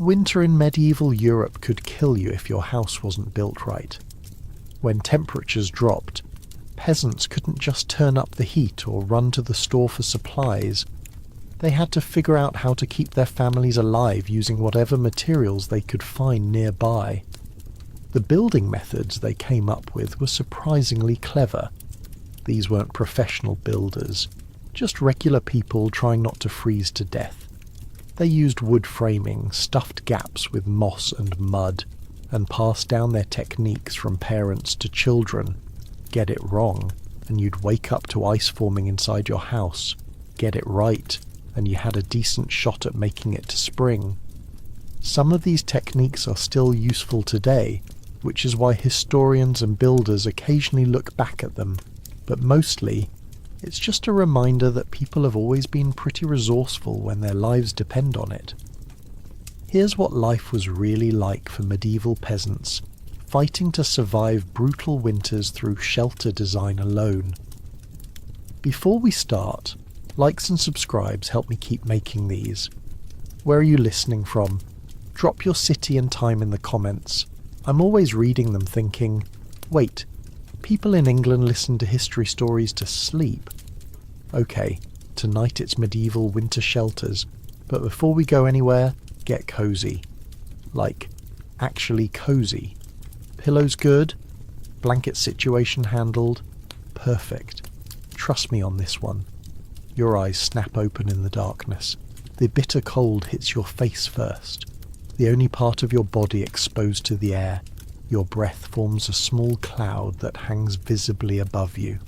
Winter in medieval Europe could kill you if your house wasn't built right. When temperatures dropped, peasants couldn't just turn up the heat or run to the store for supplies. They had to figure out how to keep their families alive using whatever materials they could find nearby. The building methods they came up with were surprisingly clever. These weren't professional builders, just regular people trying not to freeze to death. They used wood framing, stuffed gaps with moss and mud, and passed down their techniques from parents to children. Get it wrong, and you'd wake up to ice forming inside your house. Get it right, and you had a decent shot at making it to spring. Some of these techniques are still useful today, which is why historians and builders occasionally look back at them, but mostly it's just a reminder that people have always been pretty resourceful when their lives depend on it. Here's what life was really like for medieval peasants, fighting to survive brutal winters through shelter design alone. Before we start, likes and subscribes help me keep making these. Where are you listening from? Drop your city and time in the comments. I'm always reading them thinking, wait, people in England listen to history stories to sleep. Okay, tonight it's medieval winter shelters, but before we go anywhere, get cozy. Like, actually cozy. Pillows good? Blanket situation handled? Perfect. Trust me on this one. Your eyes snap open in the darkness. The bitter cold hits your face first. The only part of your body exposed to the air. Your breath forms a small cloud that hangs visibly above you.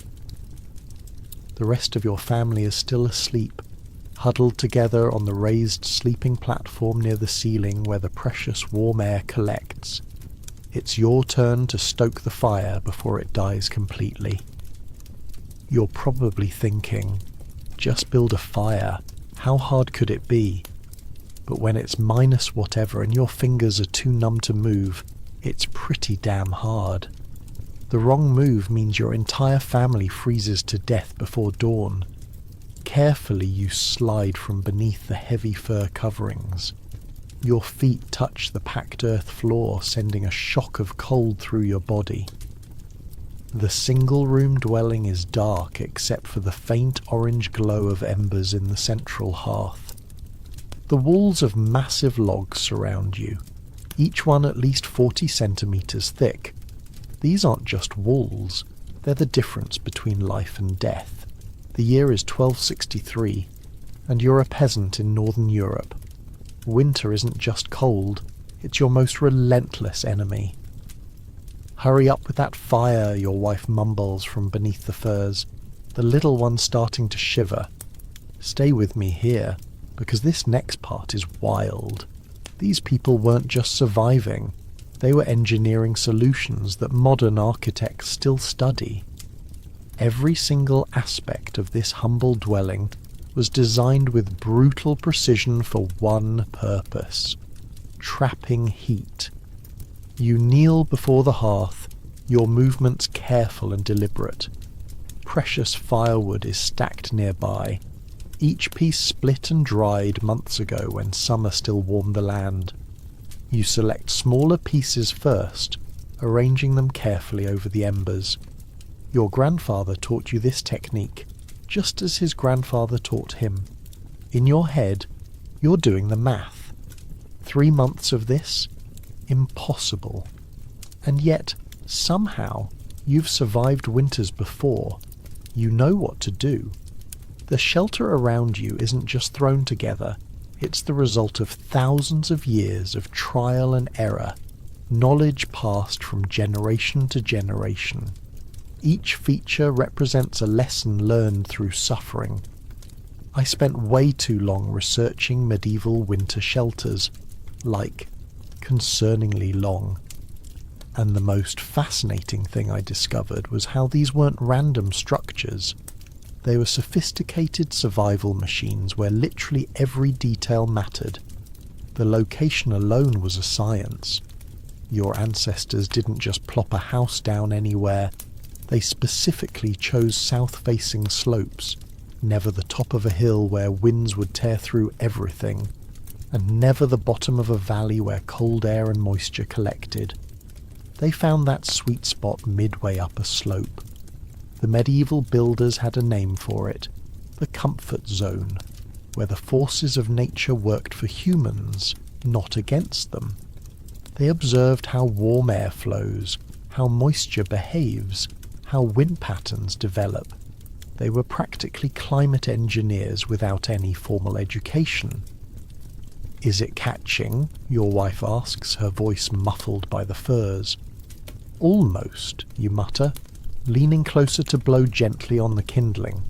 The rest of your family is still asleep, huddled together on the raised sleeping platform near the ceiling where the precious warm air collects. It's your turn to stoke the fire before it dies completely. You're probably thinking, just build a fire, how hard could it be? But when it's minus whatever and your fingers are too numb to move, it's pretty damn hard. The wrong move means your entire family freezes to death before dawn. Carefully you slide from beneath the heavy fur coverings. Your feet touch the packed earth floor, sending a shock of cold through your body. The single-room dwelling is dark except for the faint orange glow of embers in the central hearth. The walls of massive logs surround you, each one at least 40 centimetres thick. These aren't just walls, they're the difference between life and death. The year is 1263, and you're a peasant in northern Europe. Winter isn't just cold, it's your most relentless enemy. Hurry up with that fire, your wife mumbles from beneath the furs, the little one starting to shiver. Stay with me here, because this next part is wild. These people weren't just surviving, they were engineering solutions that modern architects still study. Every single aspect of this humble dwelling was designed with brutal precision for one purpose: trapping heat. You kneel before the hearth, your movements careful and deliberate. Precious firewood is stacked nearby, each piece split and dried months ago when summer still warmed the land. You select smaller pieces first, arranging them carefully over the embers. Your grandfather taught you this technique, just as his grandfather taught him. In your head, you're doing the math. 3 months of this? Impossible. And yet, somehow, you've survived winters before. You know what to do. The shelter around you isn't just thrown together, it's the result of thousands of years of trial and error, knowledge passed from generation to generation. Each feature represents a lesson learned through suffering. I spent way too long researching medieval winter shelters, like, concerningly long. And the most fascinating thing I discovered was how these weren't random structures. They were sophisticated survival machines where literally every detail mattered. The location alone was a science. Your ancestors didn't just plop a house down anywhere. They specifically chose south-facing slopes, never the top of a hill where winds would tear through everything. and never the bottom of a valley where cold air and moisture collected. They found that sweet spot midway up a slope. The medieval builders had a name for it, the comfort zone, where the forces of nature worked for humans, not against them. They observed how warm air flows, how moisture behaves, how wind patterns develop. They were practically climate engineers without any formal education. "Is it catching?" your wife asks, her voice muffled by the furs. "Almost," you mutter, leaning closer to blow gently on the kindling.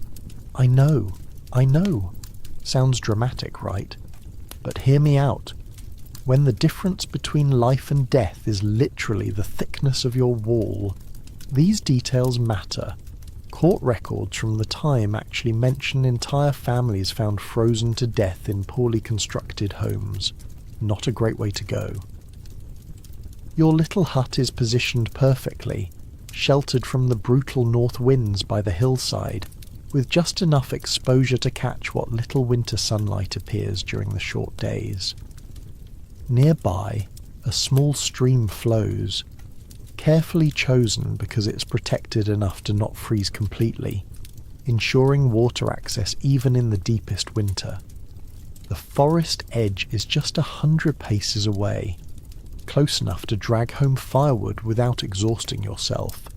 I know. Sounds dramatic, right? But hear me out. When the difference between life and death is literally the thickness of your wall, these details matter. Court records from the time actually mention entire families found frozen to death in poorly constructed homes. Not a great way to go. Your little hut is positioned perfectly, sheltered from the brutal north winds by the hillside, with just enough exposure to catch what little winter sunlight appears during the short days. Nearby, a small stream flows, carefully chosen because it's protected enough to not freeze completely, ensuring water access even in the deepest winter. The forest edge is just 100 paces away, close enough to drag home firewood without exhausting yourself,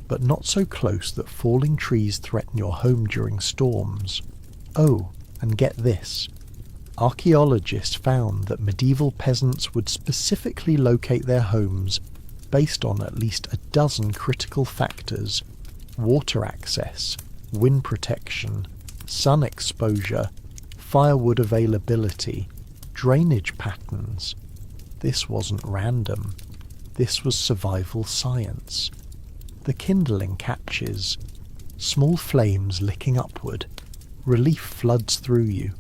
but not so close that falling trees threaten your home during storms. Oh, and get this. Archaeologists found that medieval peasants would specifically locate their homes based on at least a dozen critical factors: water access, wind protection, sun exposure, firewood availability, drainage patterns. This wasn't random. This was survival science. The kindling catches. Small flames licking upward. Relief floods through you.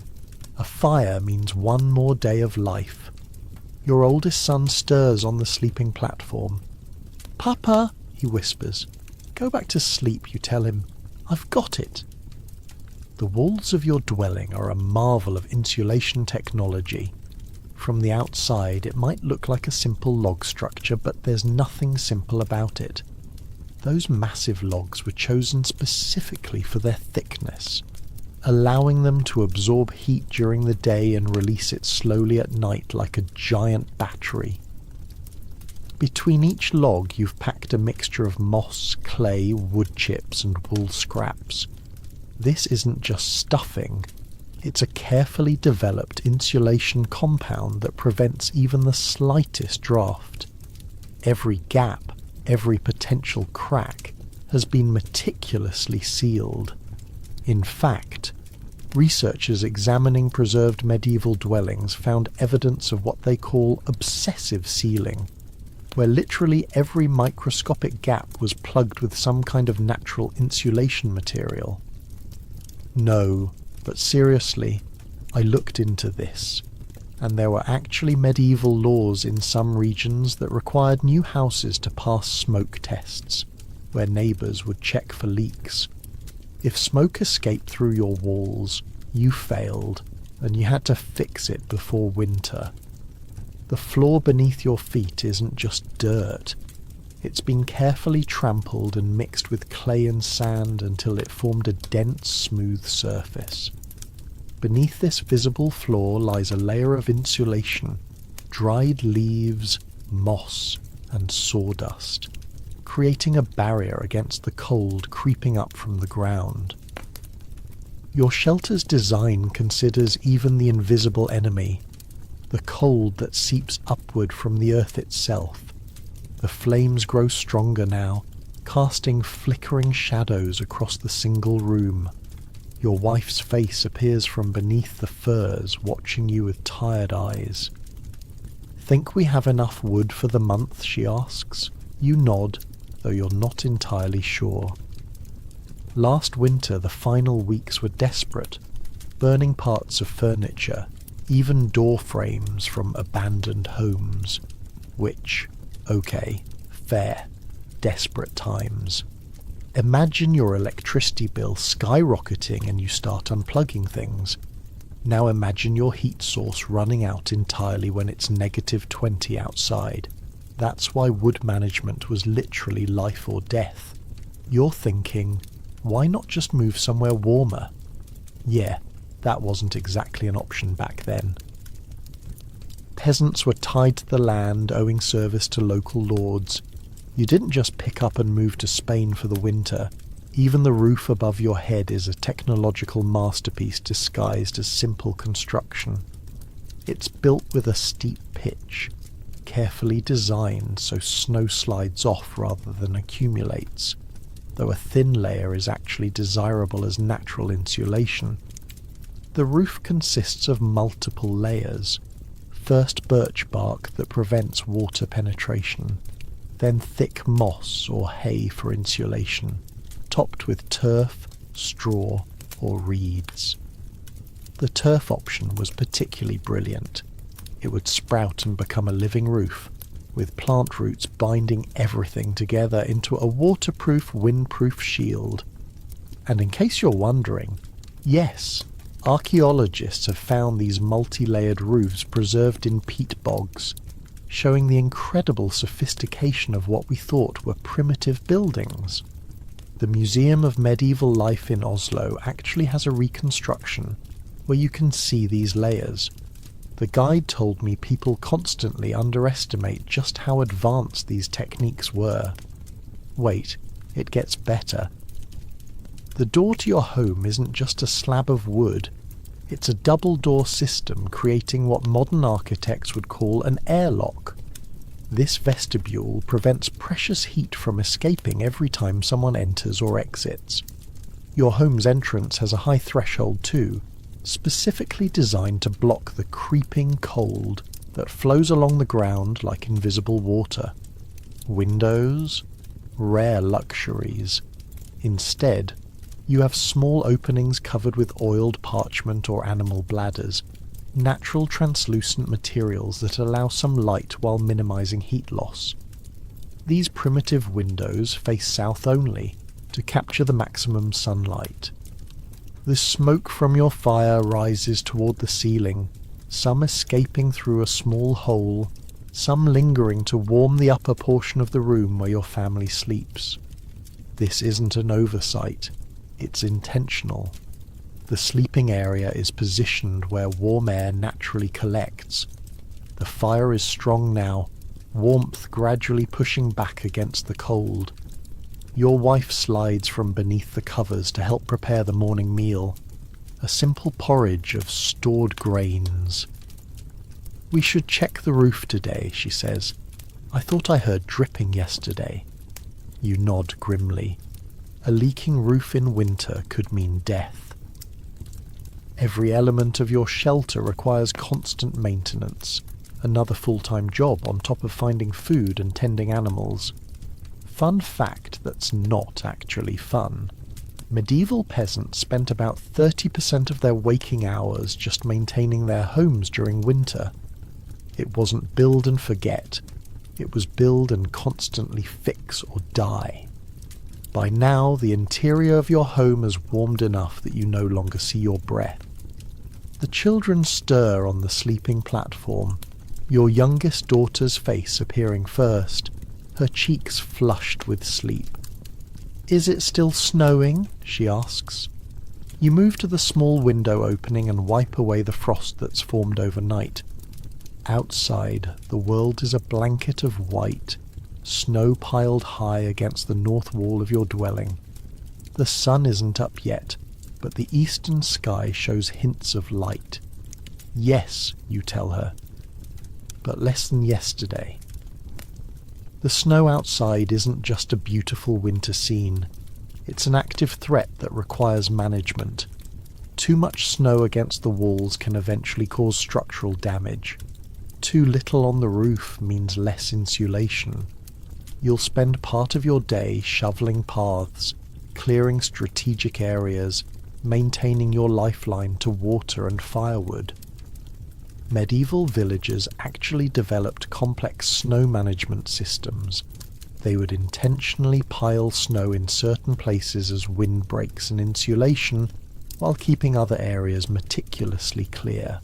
A fire means one more day of life. Your oldest son stirs on the sleeping platform. "Papa," he whispers. "Go back to sleep," you tell him. "I've got it." The walls of your dwelling are a marvel of insulation technology. From the outside, it might look like a simple log structure, but there's nothing simple about it. Those massive logs were chosen specifically for their thickness, allowing them to absorb heat during the day and release it slowly at night like a giant battery. Between each log you've packed a mixture of moss, clay, wood chips and wool scraps. This isn't just stuffing, it's a carefully developed insulation compound that prevents even the slightest draft. Every gap, every potential crack has been meticulously sealed. In fact, researchers examining preserved medieval dwellings found evidence of what they call obsessive sealing, where literally every microscopic gap was plugged with some kind of natural insulation material. No, but seriously, I looked into this, and there were actually medieval laws in some regions that required new houses to pass smoke tests, where neighbours would check for leaks. If smoke escaped through your walls, you failed, and you had to fix it before winter. The floor beneath your feet isn't just dirt. It's been carefully trampled and mixed with clay and sand until it formed a dense, smooth surface. Beneath this visible floor lies a layer of insulation, dried leaves, moss, and sawdust, creating a barrier against the cold creeping up from the ground. Your shelter's design considers even the invisible enemy, the cold that seeps upward from the earth itself. The flames grow stronger now, casting flickering shadows across the single room. Your wife's face appears from beneath the furs, watching you with tired eyes. "Think we have enough wood for the month?" she asks. You nod, though you're not entirely sure. Last winter the final weeks were desperate, burning parts of furniture, even door frames from abandoned homes, which, okay, fair, desperate times. Imagine your electricity bill skyrocketing and you start unplugging things. Now imagine your heat source running out entirely when it's -20 outside. That's why wood management was literally life or death. You're thinking, why not just move somewhere warmer? Yeah, that wasn't exactly an option back then. Peasants were tied to the land, owing service to local lords. You didn't just pick up and move to Spain for the winter. Even the roof above your head is a technological masterpiece disguised as simple construction. It's built with a steep pitch, carefully designed so snow slides off rather than accumulates, though a thin layer is actually desirable as natural insulation. The roof consists of multiple layers. First birch bark that prevents water penetration, then thick moss or hay for insulation, topped with turf, straw, or reeds. The turf option was particularly brilliant. It would sprout and become a living roof, with plant roots binding everything together into a waterproof, windproof shield. And in case you're wondering, yes, archaeologists have found these multi-layered roofs preserved in peat bogs, showing the incredible sophistication of what we thought were primitive buildings. The Museum of Medieval Life in Oslo actually has a reconstruction where you can see these layers. The guide told me people constantly underestimate just how advanced these techniques were. Wait, it gets better. The door to your home isn't just a slab of wood. It's a double-door system creating what modern architects would call an airlock. This vestibule prevents precious heat from escaping every time someone enters or exits. Your home's entrance has a high threshold too, specifically designed to block the creeping cold that flows along the ground like invisible water. Windows? Rare luxuries. Instead, you have small openings covered with oiled parchment or animal bladders, natural translucent materials that allow some light while minimizing heat loss. These primitive windows face south only to capture the maximum sunlight. The smoke from your fire rises toward the ceiling, some escaping through a small hole, some lingering to warm the upper portion of the room where your family sleeps. This isn't an oversight. It's intentional. The sleeping area is positioned where warm air naturally collects. The fire is strong now, warmth gradually pushing back against the cold. Your wife slides from beneath the covers to help prepare the morning meal, a simple porridge of stored grains. "We should check the roof today," she says. "I thought I heard dripping yesterday." You nod grimly. A leaking roof in winter could mean death. Every element of your shelter requires constant maintenance, another full-time job on top of finding food and tending animals. Fun fact that's not actually fun. Medieval peasants spent about 30% of their waking hours just maintaining their homes during winter. It wasn't build and forget. It was build and constantly fix or die. By now, the interior of your home is warmed enough that you no longer see your breath. The children stir on the sleeping platform, your youngest daughter's face appearing first, her cheeks flushed with sleep. "Is it still snowing?" she asks. You move to the small window opening and wipe away the frost that's formed overnight. Outside, the world is a blanket of white, snow piled high against the north wall of your dwelling. The sun isn't up yet, but the eastern sky shows hints of light. "Yes," you tell her, "but less than yesterday." The snow outside isn't just a beautiful winter scene. It's an active threat that requires management. Too much snow against the walls can eventually cause structural damage. Too little on the roof means less insulation. You'll spend part of your day shoveling paths, clearing strategic areas, maintaining your lifeline to water and firewood. Medieval villagers actually developed complex snow management systems. They would intentionally pile snow in certain places as windbreaks and insulation, while keeping other areas meticulously clear.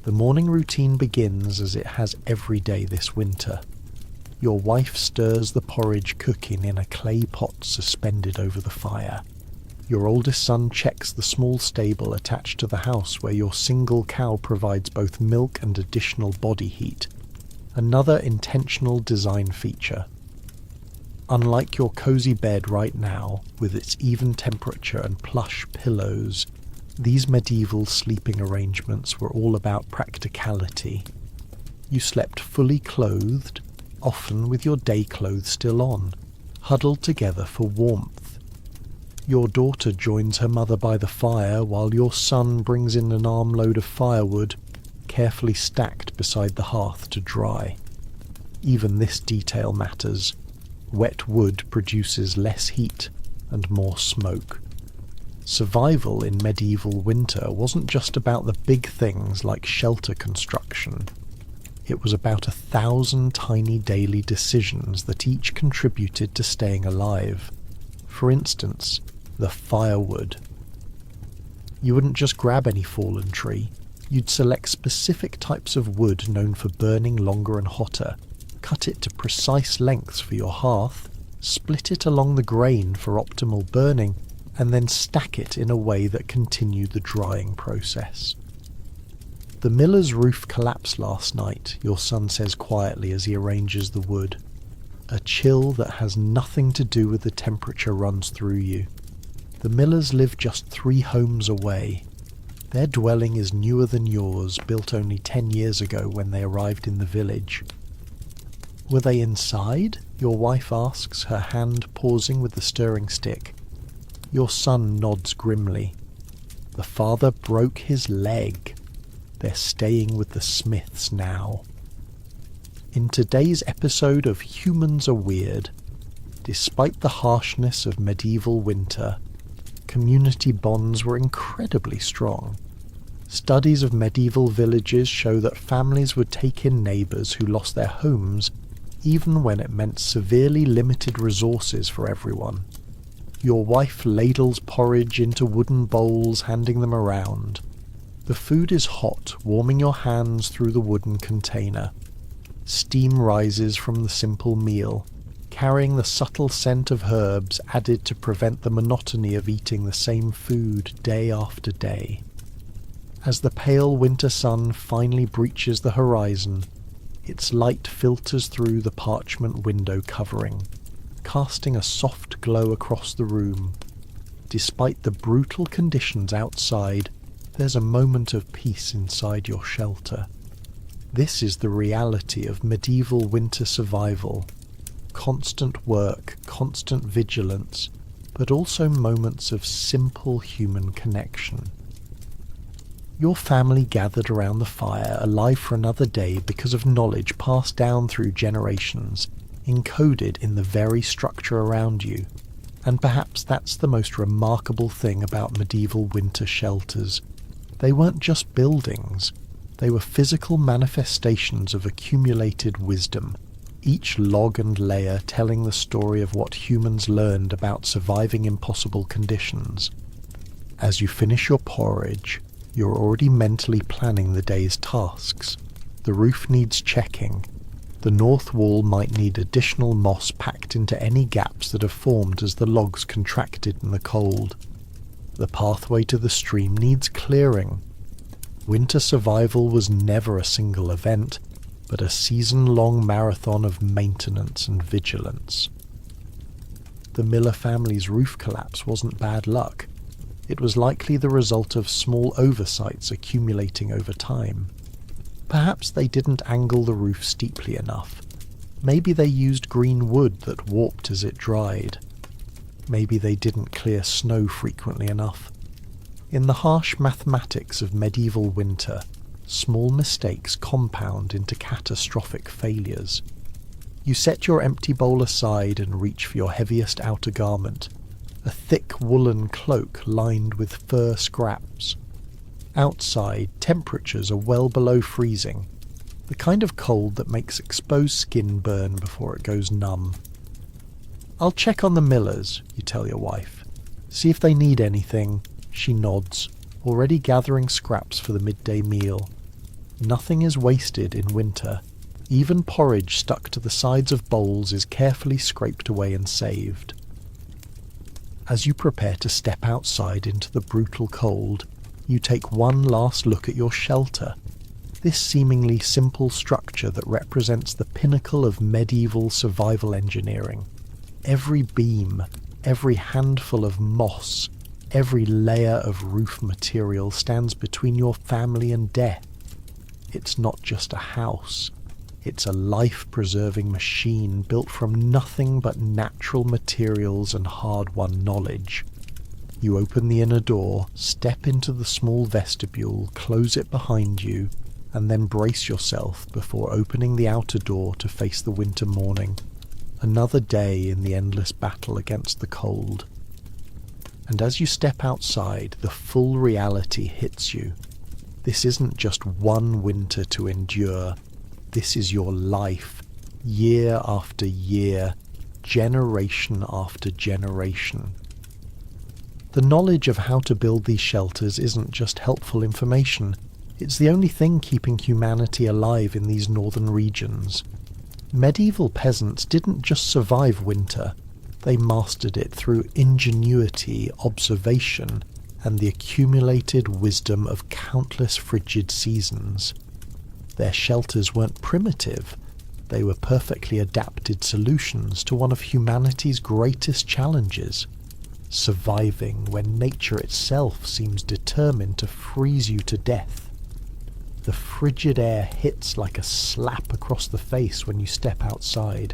The morning routine begins as it has every day this winter. Your wife stirs the porridge cooking in a clay pot suspended over the fire. Your oldest son checks the small stable attached to the house where your single cow provides both milk and additional body heat, another intentional design feature. Unlike your cozy bed right now, with its even temperature and plush pillows, these medieval sleeping arrangements were all about practicality. You slept fully clothed, often with your day clothes still on, huddled together for warmth. Your daughter joins her mother by the fire while your son brings in an armload of firewood, carefully stacked beside the hearth to dry. Even this detail matters. Wet wood produces less heat and more smoke. Survival in medieval winter wasn't just about the big things like shelter construction. It was about 1,000 tiny daily decisions that each contributed to staying alive. For instance, the firewood. You wouldn't just grab any fallen tree. You'd select specific types of wood known for burning longer and hotter, cut it to precise lengths for your hearth, split it along the grain for optimal burning, and then stack it in a way that continued the drying process. The miller's roof collapsed last night, your son says quietly as he arranges the wood. A chill that has nothing to do with the temperature runs through you. The millers live just 3 homes away. Their dwelling is newer than yours, built only 10 years ago when they arrived in the village. Were they inside? Your wife asks, her hand pausing with the stirring stick. Your son nods grimly. The father broke his leg. They're staying with the Smiths now. In today's episode of Humans Are Weird, despite the harshness of medieval winter, community bonds were incredibly strong. Studies of medieval villages show that families would take in neighbours who lost their homes, even when it meant severely limited resources for everyone. Your wife ladles porridge into wooden bowls, handing them around. The food is hot, warming your hands through the wooden container. Steam rises from the simple meal, carrying the subtle scent of herbs added to prevent the monotony of eating the same food day after day. As the pale winter sun finally breaches the horizon, its light filters through the parchment window covering, casting a soft glow across the room. Despite the brutal conditions outside, there's a moment of peace inside your shelter. This is the reality of medieval winter survival. Constant work, constant vigilance, but also moments of simple human connection. Your family gathered around the fire, alive for another day because of knowledge passed down through generations, encoded in the very structure around you. And perhaps that's the most remarkable thing about medieval winter shelters. They weren't just buildings. They were physical manifestations of accumulated wisdom, each log and layer telling the story of what humans learned about surviving impossible conditions. As you finish your porridge, you're already mentally planning the day's tasks. The roof needs checking. The north wall might need additional moss packed into any gaps that have formed as the logs contracted in the cold. The pathway to the stream needs clearing. Winter survival was never a single event, but a season-long marathon of maintenance and vigilance. The Miller family's roof collapse wasn't bad luck. It was likely the result of small oversights accumulating over time. Perhaps they didn't angle the roof steeply enough. Maybe they used green wood that warped as it dried. Maybe they didn't clear snow frequently enough. In the harsh mathematics of medieval winter, small mistakes compound into catastrophic failures. You set your empty bowl aside and reach for your heaviest outer garment, a thick woolen cloak lined with fur scraps. Outside, temperatures are well below freezing, the kind of cold that makes exposed skin burn before it goes numb. "I'll check on the Millers," you tell your wife. "See if they need anything. She nods, already gathering scraps for the midday meal. Nothing is wasted in winter. Even porridge stuck to the sides of bowls is carefully scraped away and saved. As you prepare to step outside into the brutal cold, you take one last look at your shelter. This seemingly simple structure that represents the pinnacle of medieval survival engineering. Every beam, every handful of moss, every layer of roof material stands between your family and death. It's not just a house. It's a life-preserving machine built from nothing but natural materials and hard-won knowledge. You open the inner door, step into the small vestibule, close it behind you, and then brace yourself before opening the outer door to face the winter morning. Another day in the endless battle against the cold. And as you step outside, the full reality hits you. This isn't just one winter to endure. This is your life, year after year, generation after generation. The knowledge of how to build these shelters isn't just helpful information, it's the only thing keeping humanity alive in these northern regions. Medieval peasants didn't just survive winter, they mastered it through ingenuity, observation, and the accumulated wisdom of countless frigid seasons. Their shelters weren't primitive, they were perfectly adapted solutions to one of humanity's greatest challenges, surviving when nature itself seems determined to freeze you to death. The frigid air hits like a slap across the face when you step outside.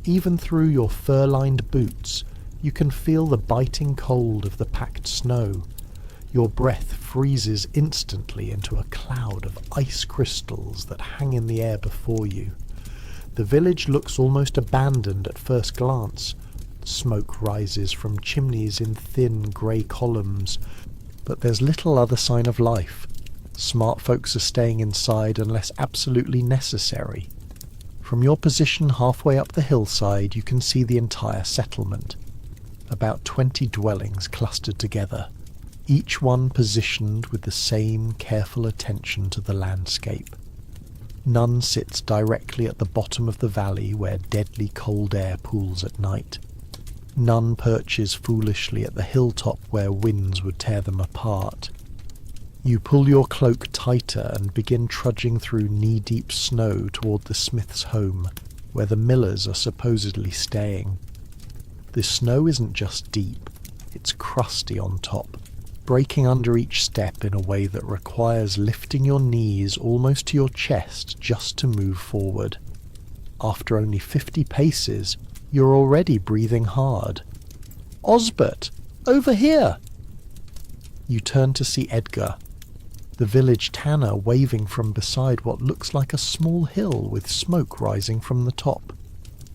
Even through your fur-lined boots, you can feel the biting cold of the packed snow. Your breath freezes instantly into a cloud of ice crystals that hang in the air before you. The village looks almost abandoned at first glance. Smoke rises from chimneys in thin grey columns, but there's little other sign of life. Smart folks are staying inside unless absolutely necessary. From your position halfway up the hillside, you can see the entire settlement. About 20 dwellings clustered together, each one positioned with the same careful attention to the landscape. None sits directly at the bottom of the valley where deadly cold air pools at night. None perches foolishly at the hilltop where winds would tear them apart. You pull your cloak tighter and begin trudging through knee-deep snow toward the smith's home, where the millers are supposedly staying. The snow isn't just deep, it's crusty on top, breaking under each step in a way that requires lifting your knees almost to your chest just to move forward. After only 50 paces, you're already breathing hard. "Osbert! Over here!" You turn to see Edgar, the village tanner waving from beside what looks like a small hill with smoke rising from the top.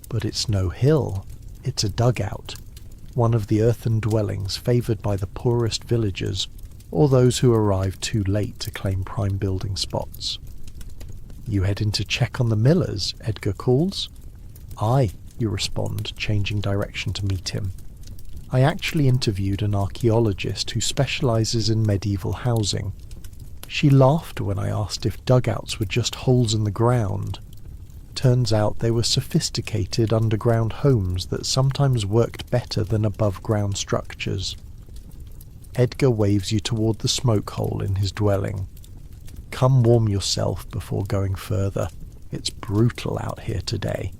But it's no hill, it's a dugout, one of the earthen dwellings favoured by the poorest villagers, or those who arrive too late to claim prime building spots. "You head in to check on the millers," Edgar calls. "Aye," you respond, changing direction to meet him. "I actually interviewed an archaeologist who specialises in medieval housing. She laughed when I asked if dugouts were just holes in the ground. Turns out they were sophisticated underground homes that sometimes worked better than above-ground structures." Edgar waves you toward the smoke hole in his dwelling. "Come warm yourself before going further. It's brutal out here today."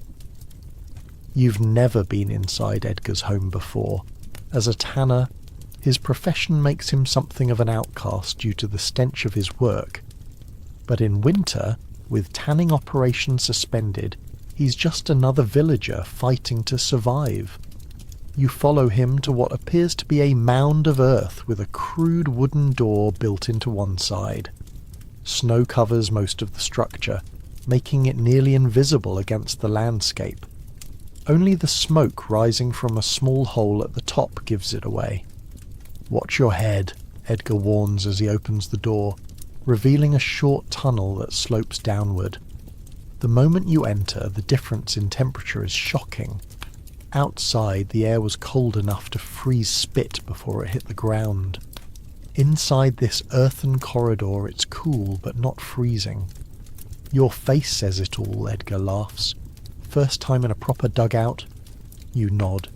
You've never been inside Edgar's home before. As a tanner, his profession makes him something of an outcast due to the stench of his work. But in winter, with tanning operations suspended, he's just another villager fighting to survive. You follow him to what appears to be a mound of earth with a crude wooden door built into one side. Snow covers most of the structure, making it nearly invisible against the landscape. Only the smoke rising from a small hole at the top gives it away. "Watch your head," Edgar warns as he opens the door, revealing a short tunnel that slopes downward. The moment you enter, the difference in temperature is shocking. Outside, the air was cold enough to freeze spit before it hit the ground. Inside this earthen corridor it's cool but not freezing. Your face says it all, Edgar laughs. First time in a proper dugout? You nod,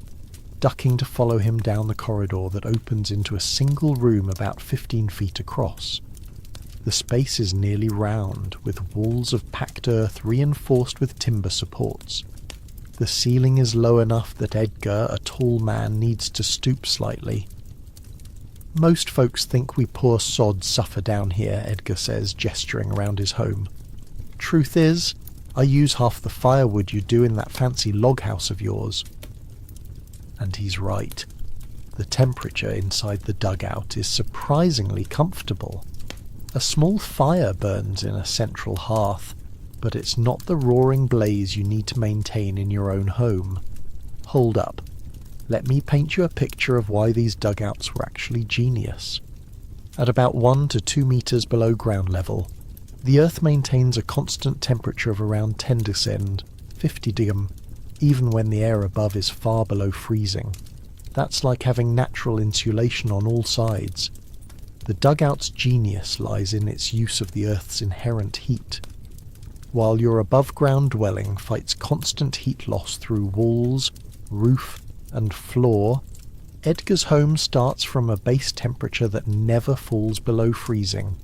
ducking to follow him down the corridor that opens into a single room about 15 feet across. The space is nearly round, with walls of packed earth reinforced with timber supports. The ceiling is low enough that Edgar, a tall man, needs to stoop slightly. Most folks think we poor sods suffer down here, Edgar says, gesturing around his home. Truth is, I use half the firewood you do in that fancy log house of yours. And he's right. The temperature inside the dugout is surprisingly comfortable. A small fire burns in a central hearth, but it's not the roaring blaze you need to maintain in your own home. Hold up. Let me paint you a picture of why these dugouts were actually genius. At about 1 to 2 meters below ground level, the earth maintains a constant temperature of around 10 decend, 50 degm, even when the air above is far below freezing. That's like having natural insulation on all sides. The dugout's genius lies in its use of the earth's inherent heat. While your above-ground dwelling fights constant heat loss through walls, roof, and floor, Edgar's home starts from a base temperature that never falls below freezing.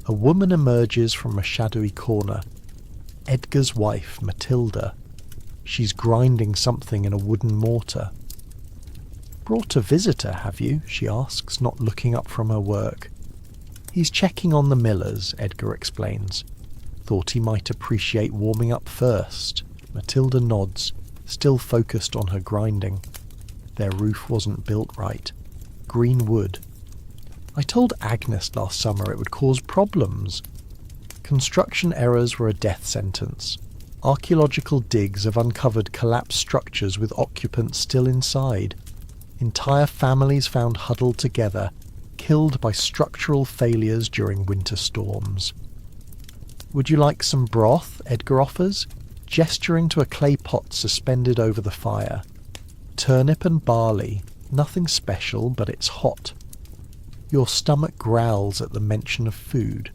A woman emerges from a shadowy corner. Edgar's wife, Matilda. She's grinding something in a wooden mortar. "Brought a visitor, have you?" she asks, not looking up from her work. "He's checking on the Millers," Edgar explains. "Thought he might appreciate warming up first." Matilda nods, still focused on her grinding. Their roof wasn't built right. Green wood. "I told Agnes last summer it would cause problems." Construction errors were a death sentence. Archaeological digs have uncovered collapsed structures with occupants still inside. Entire families found huddled together, killed by structural failures during winter storms. "Would you like some broth?" Edgar offers, gesturing to a clay pot suspended over the fire. "Turnip and barley, nothing special, but it's hot." Your stomach growls at the mention of food,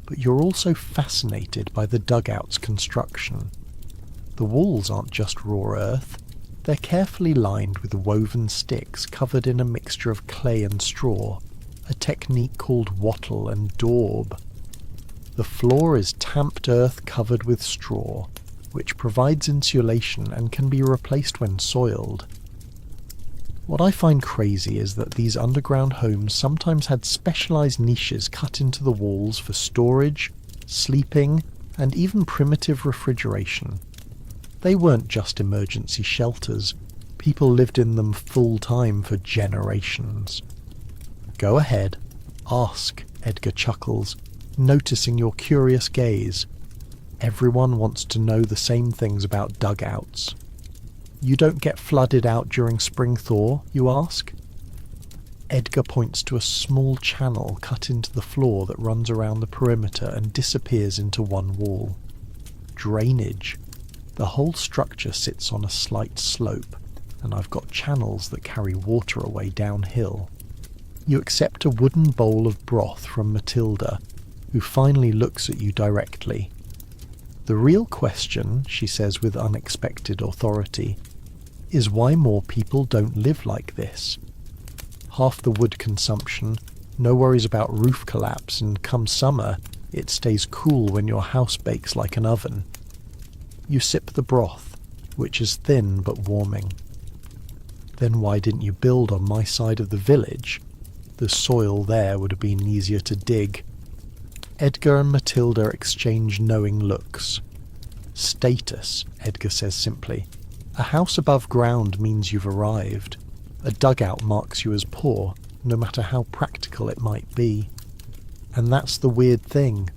but you're also fascinated by the dugout's construction. The walls aren't just raw earth, they're carefully lined with woven sticks covered in a mixture of clay and straw, a technique called wattle and daub. The floor is tamped earth covered with straw, which provides insulation and can be replaced when soiled. What I find crazy is that these underground homes sometimes had specialized niches cut into the walls for storage, sleeping, and even primitive refrigeration. They weren't just emergency shelters. People lived in them full-time for generations. "Go ahead. Ask," Edgar chuckles, noticing your curious gaze. Everyone wants to know the same things about dugouts. "You don't get flooded out during spring thaw?" you ask. Edgar points to a small channel cut into the floor that runs around the perimeter and disappears into one wall. Drainage. The whole structure sits on a slight slope, and I've got channels that carry water away downhill. You accept a wooden bowl of broth from Matilda, who finally looks at you directly. "The real question," she says with unexpected authority, "is why more people don't live like this. Half the wood consumption, no worries about roof collapse, and come summer, it stays cool when your house bakes like an oven." You sip the broth, which is thin but warming. "Then why didn't you build on my side of the village? The soil there would have been easier to dig." Edgar and Matilda exchange knowing looks. "Status," Edgar says simply. "A house above ground means you've arrived. A dugout marks you as poor, no matter how practical it might be." And that's the weird thing.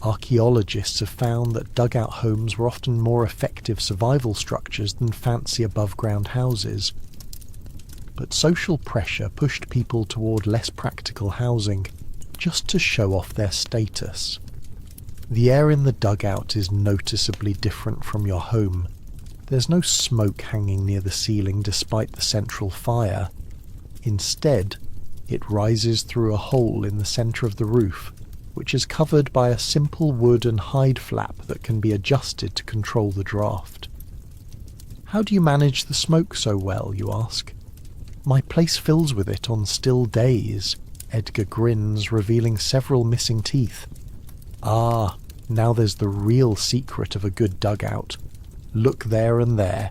Archaeologists have found that dugout homes were often more effective survival structures than fancy above-ground houses. But social pressure pushed people toward less practical housing, just to show off their status. The air in the dugout is noticeably different from your home. There's no smoke hanging near the ceiling despite the central fire. Instead, It rises through a hole in the centre of the roof, which is covered by a simple wood and hide flap that can be adjusted to control the draft. How do you manage the smoke so well, you ask? My place fills with it on still days. Edgar grins, revealing several missing teeth. Ah, now there's the real secret of a good dugout. Look there and there.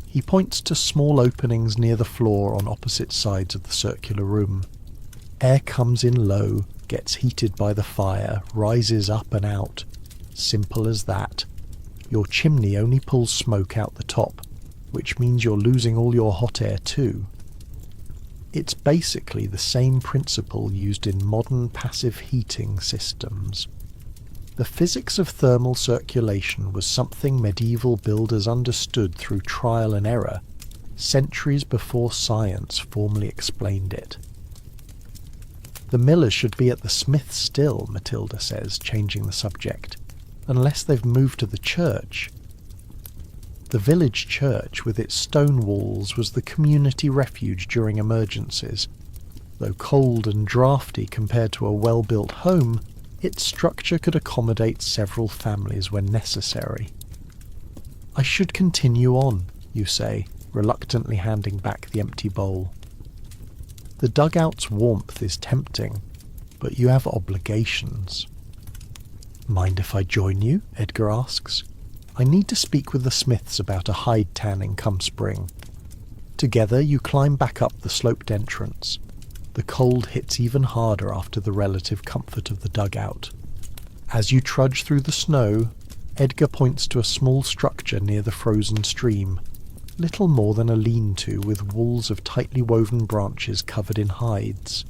He points to small openings near the floor on opposite sides of the circular room. Air comes in low, gets heated by the fire, rises up and out. Simple as that. Your chimney only pulls smoke out the top, which means you're losing all your hot air too. It's basically the same principle used in modern passive heating systems. The physics of thermal circulation was something medieval builders understood through trial and error, centuries before science formally explained it. The millers should be at the smith still, Matilda says, changing the subject, unless they've moved to the church. The village church, with its stone walls, was the community refuge during emergencies. Though cold and draughty compared to a well-built home, its structure could accommodate several families when necessary. I should continue on, you say, reluctantly handing back the empty bowl. The dugout's warmth is tempting, but you have obligations. Mind if I join you? Edgar asks. I need to speak with the Smiths about a hide tanning come spring. Together you climb back up the sloped entrance. The cold hits even harder after the relative comfort of the dugout. As you trudge through the snow, Edgar points to a small structure near the frozen stream, little more than a lean-to with walls of tightly woven branches covered in hides.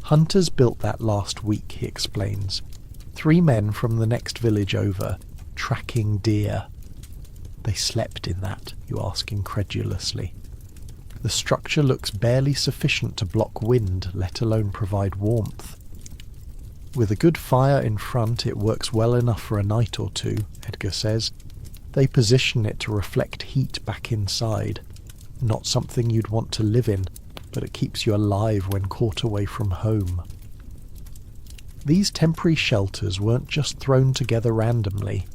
Hunters built that last week, he explains. 3 men from the next village over, tracking deer. They slept in that, you ask incredulously. The structure looks barely sufficient to block wind, let alone provide warmth. With a good fire in front, it works well enough for a night or two, Edgar says. They position it to reflect heat back inside. Not something you'd want to live in, but it keeps you alive when caught away from home. These temporary shelters weren't just thrown together randomly.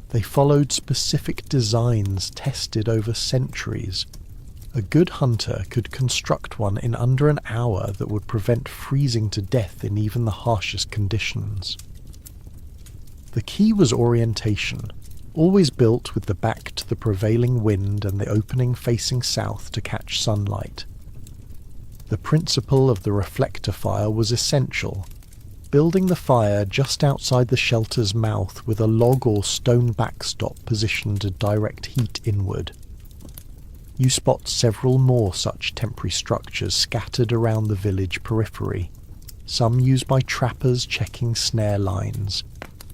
They followed specific designs tested over centuries. A good hunter could construct one in under an hour that would prevent freezing to death in even the harshest conditions. The key was orientation, always built with the back to the prevailing wind and the opening facing south to catch sunlight. The principle of the reflector fire was essential, building the fire just outside the shelter's mouth with a log or stone backstop positioned to direct heat inward. You spot several more such temporary structures scattered around the village periphery, some used by trappers checking snare lines,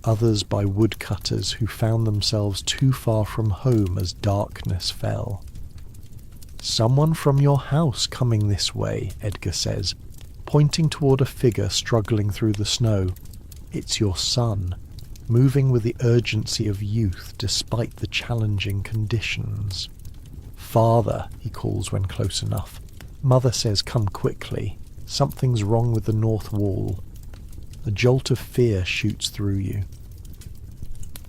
others by woodcutters who found themselves too far from home as darkness fell. Someone from your house coming this way, Edgar says, pointing toward a figure struggling through the snow. It's your son, moving with the urgency of youth despite the challenging conditions. Father, he calls when close enough. Mother says come quickly. Something's wrong with the north wall. A jolt of fear shoots through you.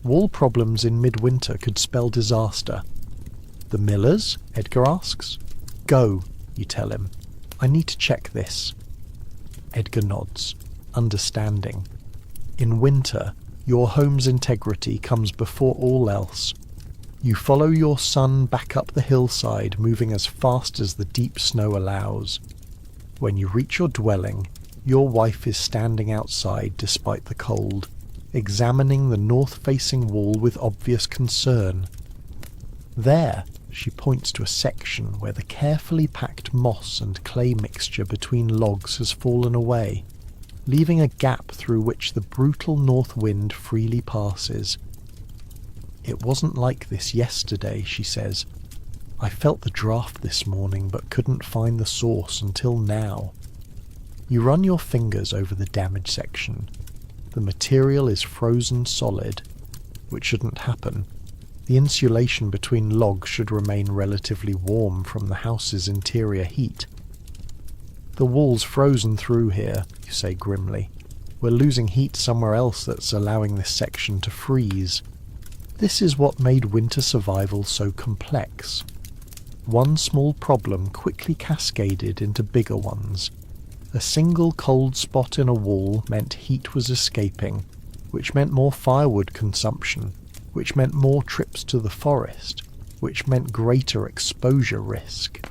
Wall problems in midwinter could spell disaster. The millers? Edgar asks. Go, you tell him. I need to check this. Edgar nods, understanding. In winter, your home's integrity comes before all else. You follow your son back up the hillside, moving as fast as the deep snow allows. When you reach your dwelling, your wife is standing outside despite the cold, examining the north-facing wall with obvious concern. There, she points to a section where the carefully packed moss and clay mixture between logs has fallen away, leaving a gap through which the brutal north wind freely passes. It wasn't like this yesterday, she says. I felt the draft this morning but couldn't find the source until now. You run your fingers over the damaged section. The material is frozen solid, which shouldn't happen. The insulation between logs should remain relatively warm from the house's interior heat. "The wall's frozen through here," you say grimly. "We're losing heat somewhere else that's allowing this section to freeze." This is what made winter survival so complex. One small problem quickly cascaded into bigger ones. A single cold spot in a wall meant heat was escaping, which meant more firewood consumption, which meant more trips to the forest, which meant greater exposure risk.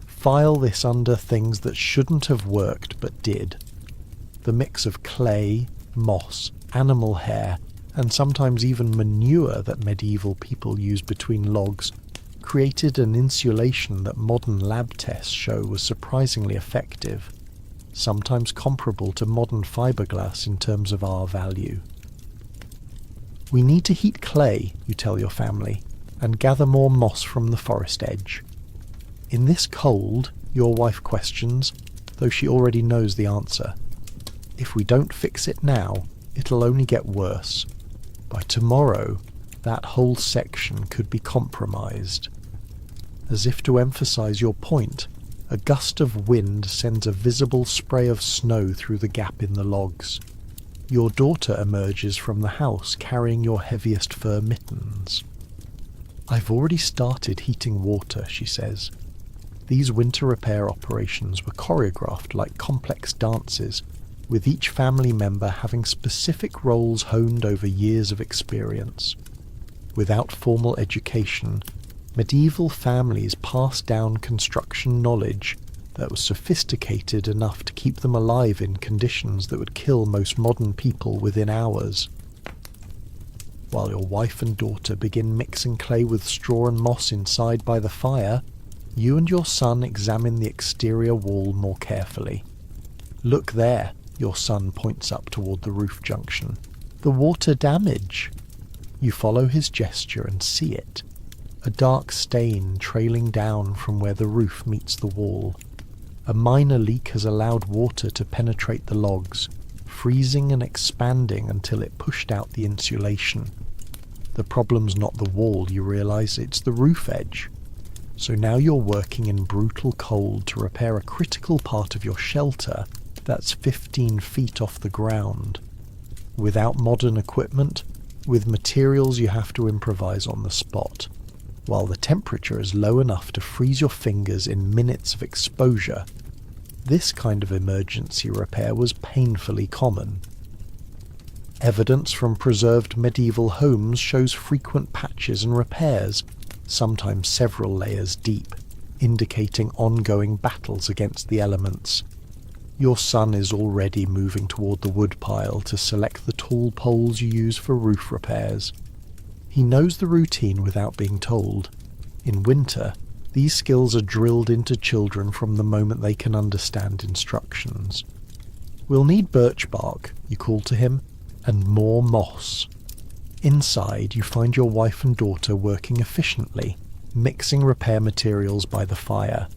File this under things that shouldn't have worked but did. The mix of clay, moss, animal hair, and sometimes even manure that medieval people used between logs created an insulation that modern lab tests show was surprisingly effective, sometimes comparable to modern fiberglass in terms of R value. "We need to heat clay," you tell your family, "and gather more moss from the forest edge." "In this cold?" your wife questions, though she already knows the answer. "If we don't fix it now, it'll only get worse. By tomorrow, that whole section could be compromised." As if to emphasize your point, a gust of wind sends a visible spray of snow through the gap in the logs. Your daughter emerges from the house carrying your heaviest fur mittens. "I've already started heating water," she says. These winter repair operations were choreographed like complex dances, with each family member having specific roles honed over years of experience. Without formal education, medieval families passed down construction knowledge that was sophisticated enough to keep them alive in conditions that would kill most modern people within hours. While your wife and daughter begin mixing clay with straw and moss inside by the fire, you and your son examine the exterior wall more carefully. "Look there," your son points up toward the roof junction. "The water damage." You follow his gesture and see it. A dark stain trailing down from where the roof meets the wall. A minor leak has allowed water to penetrate the logs, freezing and expanding until it pushed out the insulation. The problem's not the wall, you realize, it's the roof edge. So now you're working in brutal cold to repair a critical part of your shelter that's 15 feet off the ground. Without modern equipment, with materials you have to improvise on the spot, while the temperature is low enough to freeze your fingers in minutes of exposure. This kind of emergency repair was painfully common. Evidence from preserved medieval homes shows frequent patches and repairs, sometimes several layers deep, indicating ongoing battles against the elements. Your son is already moving toward the woodpile to select the tall poles you use for roof repairs. He knows the routine without being told. In winter, these skills are drilled into children from the moment they can understand instructions. "We'll need birch bark," you call to him, "and more moss." Inside, you find your wife and daughter working efficiently, mixing repair materials by the fire.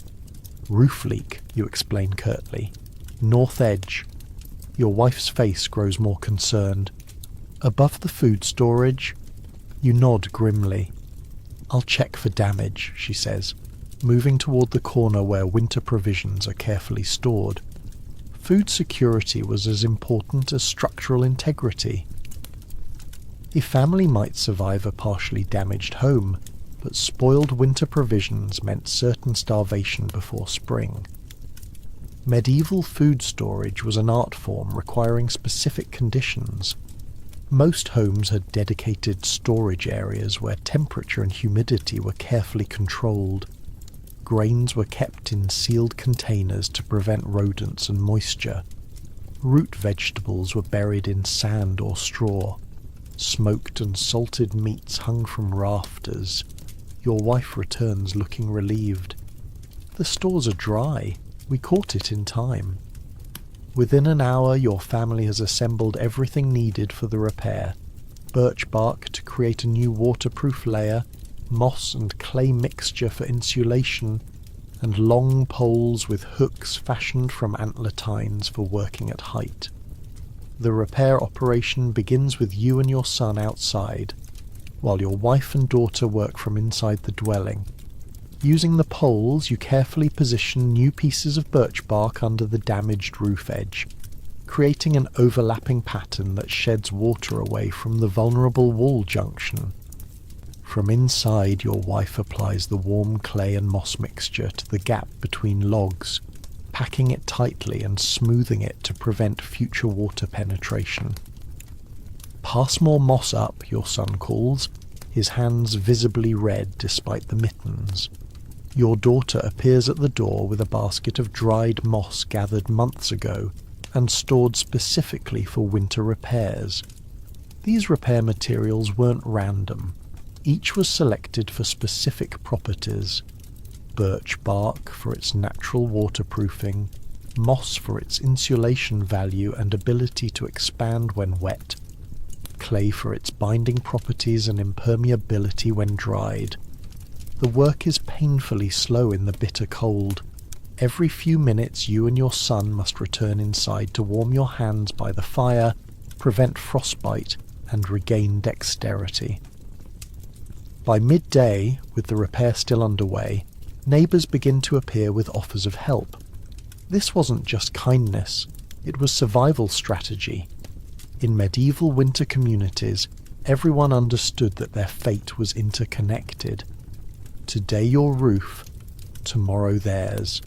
"Roof leak," you explain curtly. "North edge." Your wife's face grows more concerned. "Above the food storage?" You nod grimly. "I'll check for damage," she says, moving toward the corner where winter provisions are carefully stored. Food security was as important as structural integrity. A family might survive a partially damaged home, but spoiled winter provisions meant certain starvation before spring. Medieval food storage was an art form requiring specific conditions. Most homes had dedicated storage areas where temperature and humidity were carefully controlled. Grains were kept in sealed containers to prevent rodents and moisture. Root vegetables were buried in sand or straw. Smoked and salted meats hung from rafters. Your wife returns looking relieved. "The stores are dry. We caught it in time." Within an hour, your family has assembled everything needed for the repair. Birch bark to create a new waterproof layer, moss and clay mixture for insulation, and long poles with hooks fashioned from antler tines for working at height. The repair operation begins with you and your son outside, while your wife and daughter work from inside the dwelling. Using the poles, you carefully position new pieces of birch bark under the damaged roof edge, creating an overlapping pattern that sheds water away from the vulnerable wall junction. From inside, your wife applies the warm clay and moss mixture to the gap between logs, packing it tightly and smoothing it to prevent future water penetration. "Pass more moss up," your son calls, his hands visibly red despite the mittens. Your daughter appears at the door with a basket of dried moss gathered months ago and stored specifically for winter repairs. These repair materials weren't random. Each was selected for specific properties: birch bark for its natural waterproofing, moss for its insulation value and ability to expand when wet, clay for its binding properties and impermeability when dried. The work is painfully slow in the bitter cold. Every few minutes you and your son must return inside to warm your hands by the fire, prevent frostbite, and regain dexterity. By midday, with the repair still underway, neighbours begin to appear with offers of help. This wasn't just kindness, it was survival strategy. In medieval winter communities, everyone understood that their fate was interconnected. Today your roof, tomorrow theirs.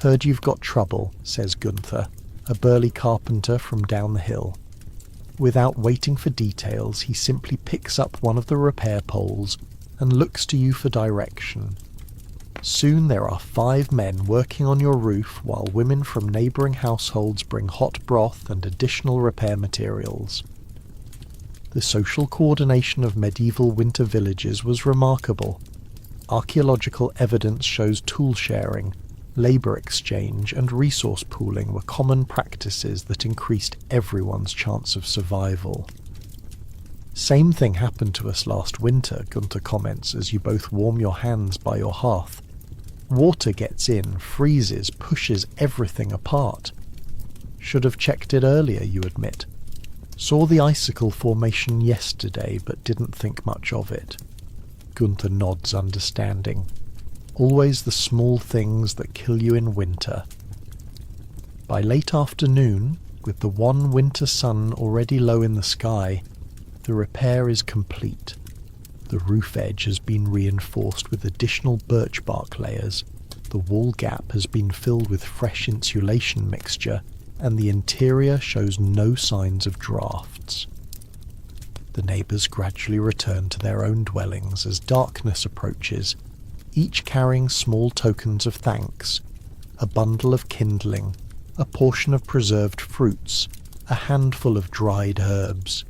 "Heard you've got trouble," says Gunther, a burly carpenter from down the hill. Without waiting for details, he simply picks up one of the repair poles and looks to you for direction. Soon there are 5 men working on your roof while women from neighbouring households bring hot broth and additional repair materials. The social coordination of medieval winter villages was remarkable. Archaeological evidence shows tool sharing, labour exchange and resource pooling were common practices that increased everyone's chance of survival. "Same thing happened to us last winter," Gunther comments as you both warm your hands by your hearth. "Water gets in, freezes, pushes everything apart." "Should have checked it earlier," you admit. "Saw the icicle formation yesterday, but didn't think much of it." Gunther nods understanding. Always the small things that kill you in winter. By late afternoon, with the one winter sun already low in the sky, the repair is complete. The roof edge has been reinforced with additional birch bark layers, the wall gap has been filled with fresh insulation mixture, and the interior shows no signs of drafts. The neighbours gradually return to their own dwellings as darkness approaches, each carrying small tokens of thanks: a bundle of kindling, a portion of preserved fruits, a handful of dried herbs.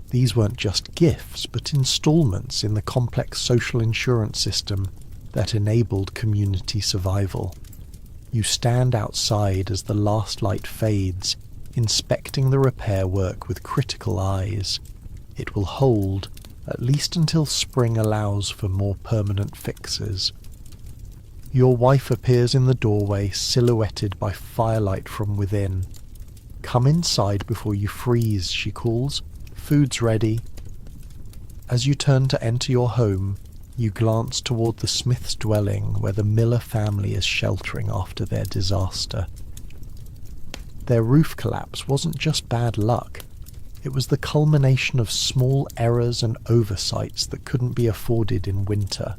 These weren't just gifts, but installments in the complex social insurance system that enabled community survival. You stand outside as the last light fades, inspecting the repair work with critical eyes. It will hold, at least until spring allows for more permanent fixes. Your wife appears in the doorway, silhouetted by firelight from within. "Come inside before you freeze," she calls. "Food's ready." As you turn to enter your home, you glance toward the smith's dwelling where the Miller family is sheltering after their disaster. Their roof collapse wasn't just bad luck. It was the culmination of small errors and oversights that couldn't be afforded in winter.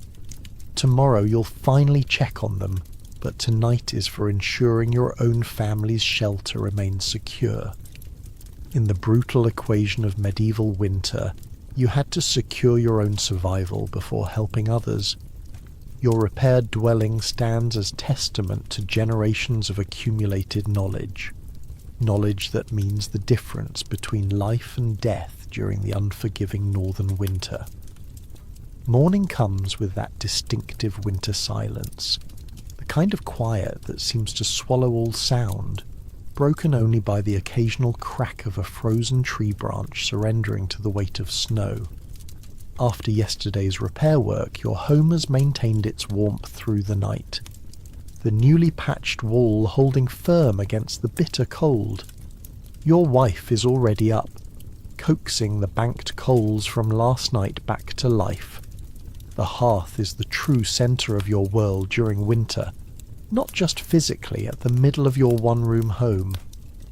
Tomorrow you'll finally check on them, but tonight is for ensuring your own family's shelter remains secure. In the brutal equation of medieval winter, you had to secure your own survival before helping others. Your repaired dwelling stands as testament to generations of accumulated knowledge. Knowledge that means the difference between life and death during the unforgiving northern winter. Morning comes with that distinctive winter silence, the kind of quiet that seems to swallow all sound, broken only by the occasional crack of a frozen tree branch surrendering to the weight of snow. After yesterday's repair work, your home has maintained its warmth through the night, the newly patched wall holding firm against the bitter cold. Your wife is already up, coaxing the banked coals from last night back to life. The hearth is the true centre of your world during winter, not just physically at the middle of your one-room home,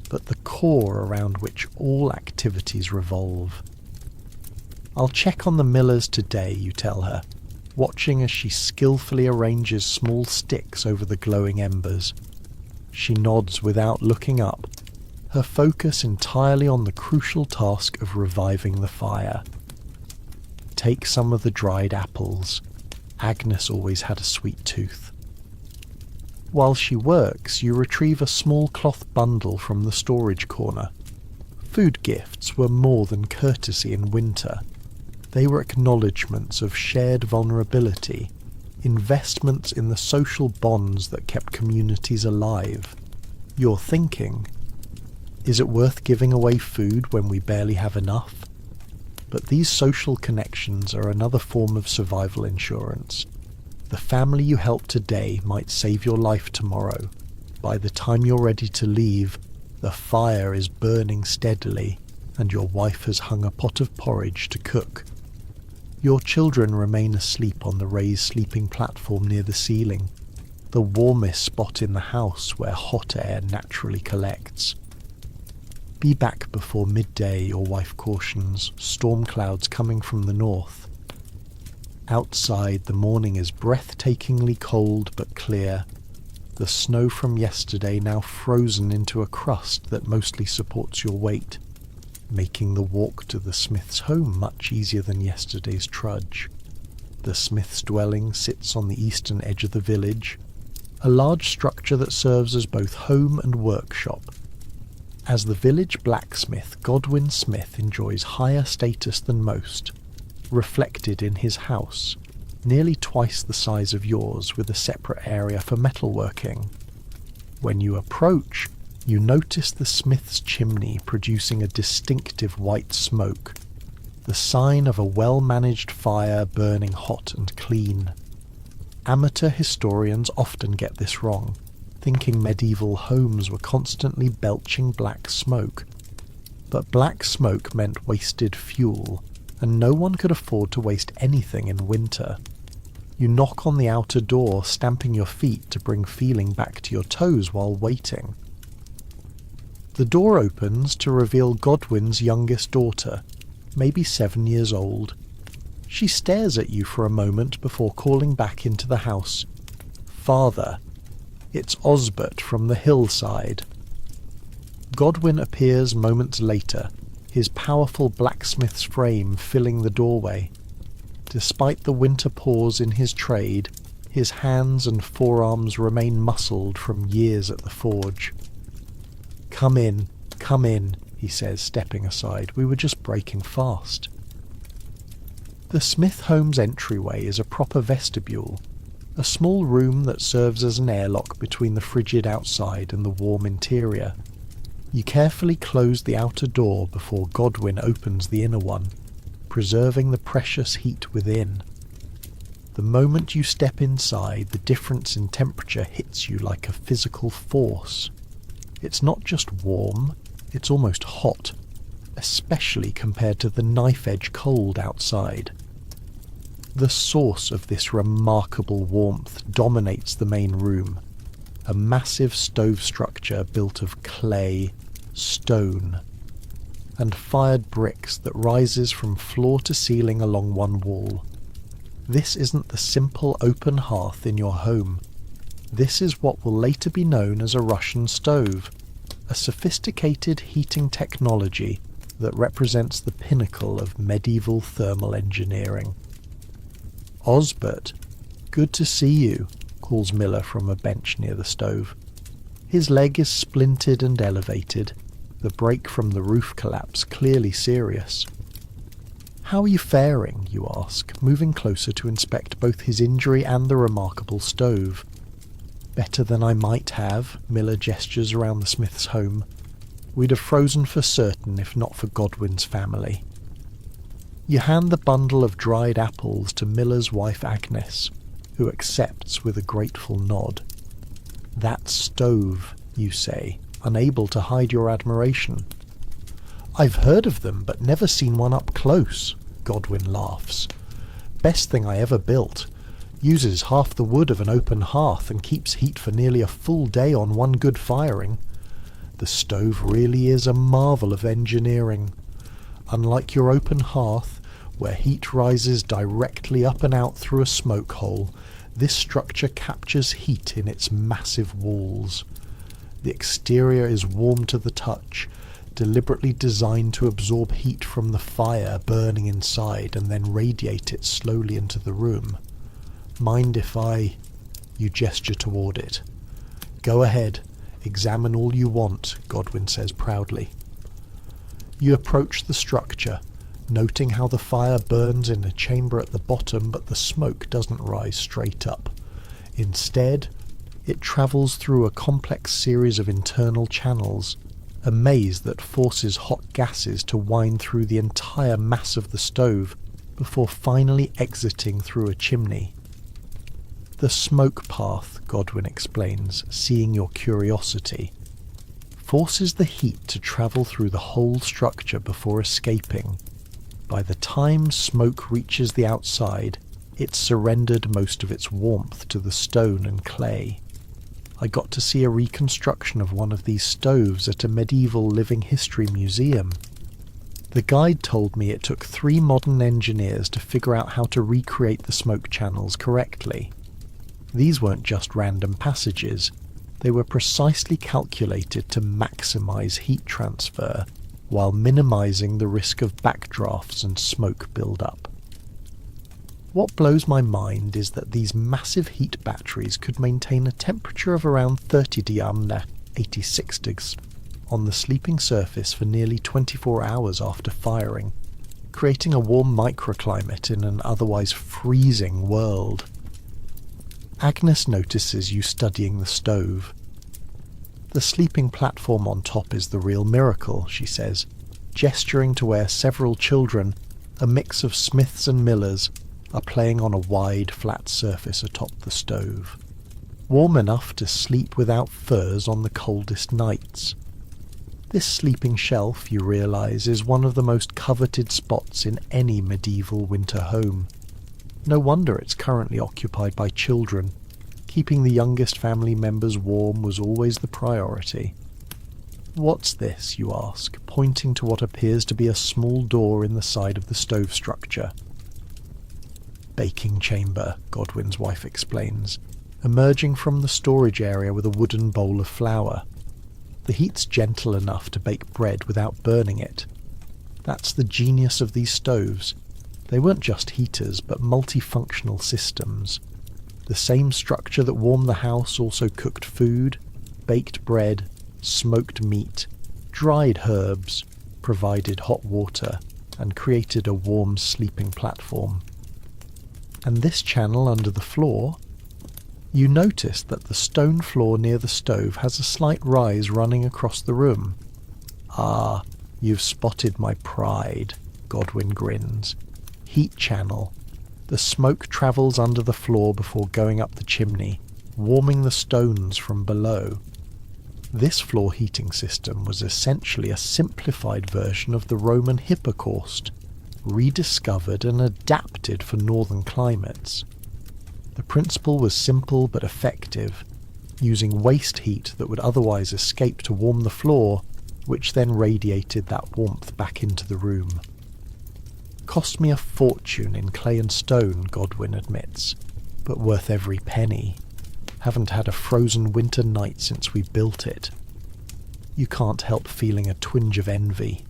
but the core around which all activities revolve. I'll check on the Millers today, you tell her, watching as she skillfully arranges small sticks over the glowing embers. She nods without looking up, her focus entirely on the crucial task of reviving the fire. Take some of the dried apples. Agnes always had a sweet tooth. While she works, you retrieve a small cloth bundle from the storage corner. Food gifts were more than courtesy in winter. They were acknowledgements of shared vulnerability, investments in the social bonds that kept communities alive. You're thinking, is it worth giving away food when we barely have enough? But these social connections are another form of survival insurance. The family you help today might save your life tomorrow. By the time you're ready to leave, the fire is burning steadily, and your wife has hung a pot of porridge to cook. Your children remain asleep on the raised sleeping platform near the ceiling, the warmest spot in the house where hot air naturally collects. Be back before midday, your wife cautions, storm clouds coming from the north. Outside, the morning is breathtakingly cold but clear, the snow from yesterday now frozen into a crust that mostly supports your weight, making the walk to the Smiths' home much easier than yesterday's trudge. The Smiths' dwelling sits on the eastern edge of the village, a large structure that serves as both home and workshop. As the village blacksmith, Godwin Smith enjoys higher status than most, reflected in his house, nearly twice the size of yours, with a separate area for metalworking. When you approach, you notice the smith's chimney producing a distinctive white smoke, the sign of a well-managed fire burning hot and clean. Amateur historians often get this wrong, thinking medieval homes were constantly belching black smoke. But black smoke meant wasted fuel, and no one could afford to waste anything in winter. You knock on the outer door, stamping your feet to bring feeling back to your toes while waiting. The door opens to reveal Godwin's youngest daughter, maybe 7 years old. She stares at you for a moment before calling back into the house. "Father, it's Osbert from the hillside." Godwin appears moments later, his powerful blacksmith's frame filling the doorway. Despite the winter pause in his trade, his hands and forearms remain muscled from years at the forge. Come in," he says, stepping aside. "We were just breaking fast." The Smith home's entryway is a proper vestibule, a small room that serves as an airlock between the frigid outside and the warm interior. You carefully close the outer door before Godwin opens the inner one, preserving the precious heat within. The moment you step inside, the difference in temperature hits you like a physical force. It's not just warm, it's almost hot, especially compared to the knife-edge cold outside. The source of this remarkable warmth dominates the main room, a massive stove structure built of clay, stone, and fired bricks that rises from floor to ceiling along one wall. This isn't the simple open hearth in your home. This is what will later be known as a Russian stove, a sophisticated heating technology that represents the pinnacle of medieval thermal engineering. "Osbert, good to see you," calls Miller from a bench near the stove. His leg is splintered and elevated, the break from the roof collapse clearly serious. "How are you faring?" you ask, moving closer to inspect both his injury and the remarkable stove. "Better than I might have," Miller gestures around the Smith's home. "We'd have frozen for certain if not for Godwin's family." You hand the bundle of dried apples to Miller's wife Agnes, who accepts with a grateful nod. "That stove," you say, unable to hide your admiration. "I've heard of them, but never seen one up close," Godwin laughs. Best thing I ever built. Uses half the wood of an open hearth and keeps heat for nearly a full day on one good firing. The stove really is a marvel of engineering. Unlike your open hearth, where heat rises directly up and out through a smoke hole, this structure captures heat in its massive walls. The exterior is warm to the touch, deliberately designed to absorb heat from the fire burning inside and then radiate it slowly into the room. Mind if You gesture toward it. Go ahead, examine all you want, Godwin says proudly. You approach the structure, noting how the fire burns in a chamber at the bottom, but the smoke doesn't rise straight up. Instead, it travels through a complex series of internal channels, a maze that forces hot gases to wind through the entire mass of the stove before finally exiting through a chimney. The smoke path, Godwin explains, seeing your curiosity, forces the heat to travel through the whole structure before escaping. By the time smoke reaches the outside, it's surrendered most of its warmth to the stone and clay. I got to see a reconstruction of one of these stoves at a medieval living history museum. The guide told me it took 3 modern engineers to figure out how to recreate the smoke channels correctly. These weren't just random passages, they were precisely calculated to maximize heat transfer while minimizing the risk of backdrafts and smoke build-up. What blows my mind is that these massive heat batteries could maintain a temperature of around 30 diamna, 86 degrees, on the sleeping surface for nearly 24 hours after firing, creating a warm microclimate in an otherwise freezing world. Agnes notices you studying the stove. The sleeping platform on top is the real miracle, she says, gesturing to where several children, a mix of Smiths and Millers, are playing on a wide, flat surface atop the stove. Warm enough to sleep without furs on the coldest nights. This sleeping shelf, you realise, is one of the most coveted spots in any medieval winter home. No wonder it's currently occupied by children. Keeping the youngest family members warm was always the priority. What's this, you ask, pointing to what appears to be a small door in the side of the stove structure. Baking chamber, Godwin's wife explains, emerging from the storage area with a wooden bowl of flour. The heat's gentle enough to bake bread without burning it. That's the genius of these stoves. They weren't just heaters, but multifunctional systems. The same structure that warmed the house also cooked food, baked bread, smoked meat, dried herbs, provided hot water, and created a warm sleeping platform. And this channel under the floor? You notice that the stone floor near the stove has a slight rise running across the room. Ah, you've spotted my pride, Godwin grins. Heat channel. The smoke travels under the floor before going up the chimney, warming the stones from below. This floor heating system was essentially a simplified version of the Roman hypocaust, rediscovered and adapted for northern climates. The principle was simple but effective, using waste heat that would otherwise escape to warm the floor, which then radiated that warmth back into the room. Cost me a fortune in clay and stone, Godwin admits, but worth every penny. Haven't had a frozen winter night since we built it. You can't help feeling a twinge of envy.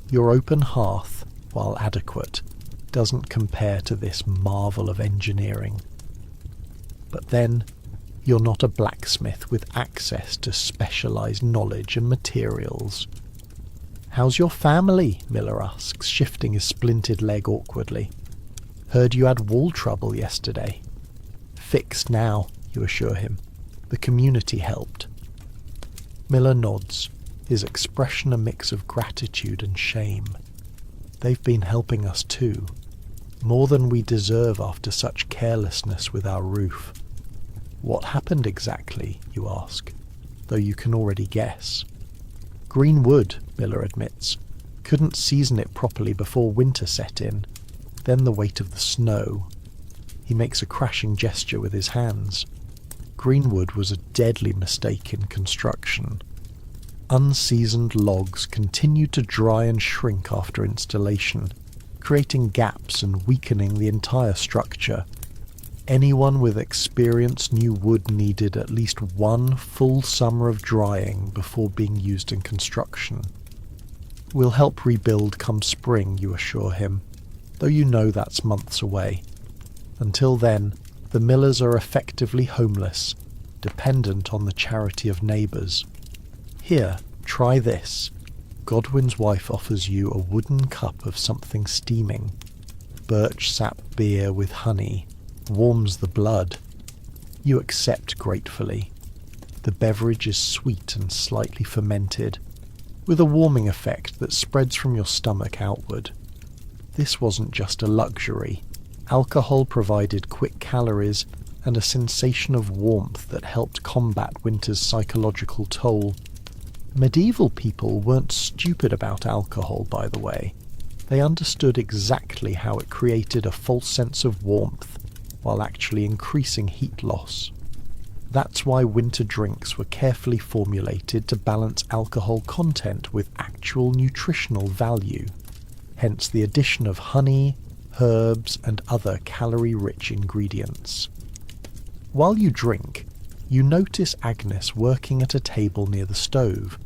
Your open hearth, while adequate, doesn't compare to this marvel of engineering. But then, you're not a blacksmith with access to specialised knowledge and materials. "How's your family?" Miller asks, shifting his splinted leg awkwardly. "Heard you had wall trouble yesterday." "Fixed now," you assure him. "The community helped." Miller nods, his expression a mix of gratitude and shame. They've been helping us too. More than we deserve after such carelessness with our roof. What happened exactly, you ask, though you can already guess. Green wood, Miller admits. Couldn't season it properly before winter set in. then the weight of the snow. He makes a crashing gesture with his hands. Greenwood was a deadly mistake in construction. Unseasoned logs continued to dry and shrink after installation, creating gaps and weakening the entire structure. Anyone with experience knew wood needed at least one full summer of drying before being used in construction. "We'll help rebuild come spring," you assure him, though you know that's months away. Until then, the Millers are effectively homeless, dependent on the charity of neighbours. "Here, try this." Godwin's wife offers you a wooden cup of something steaming. Birch sap beer with honey. Warms the blood. You accept gratefully. The beverage is sweet and slightly fermented, with a warming effect that spreads from your stomach outward. This wasn't just a luxury. Alcohol provided quick calories and a sensation of warmth that helped combat winter's psychological toll. Medieval people weren't stupid about alcohol, by the way. They understood exactly how it created a false sense of warmth while actually increasing heat loss. That's why winter drinks were carefully formulated to balance alcohol content with actual nutritional value, hence the addition of honey, herbs, and other calorie-rich ingredients. While you drink, you notice Agnes working at a table near the stove,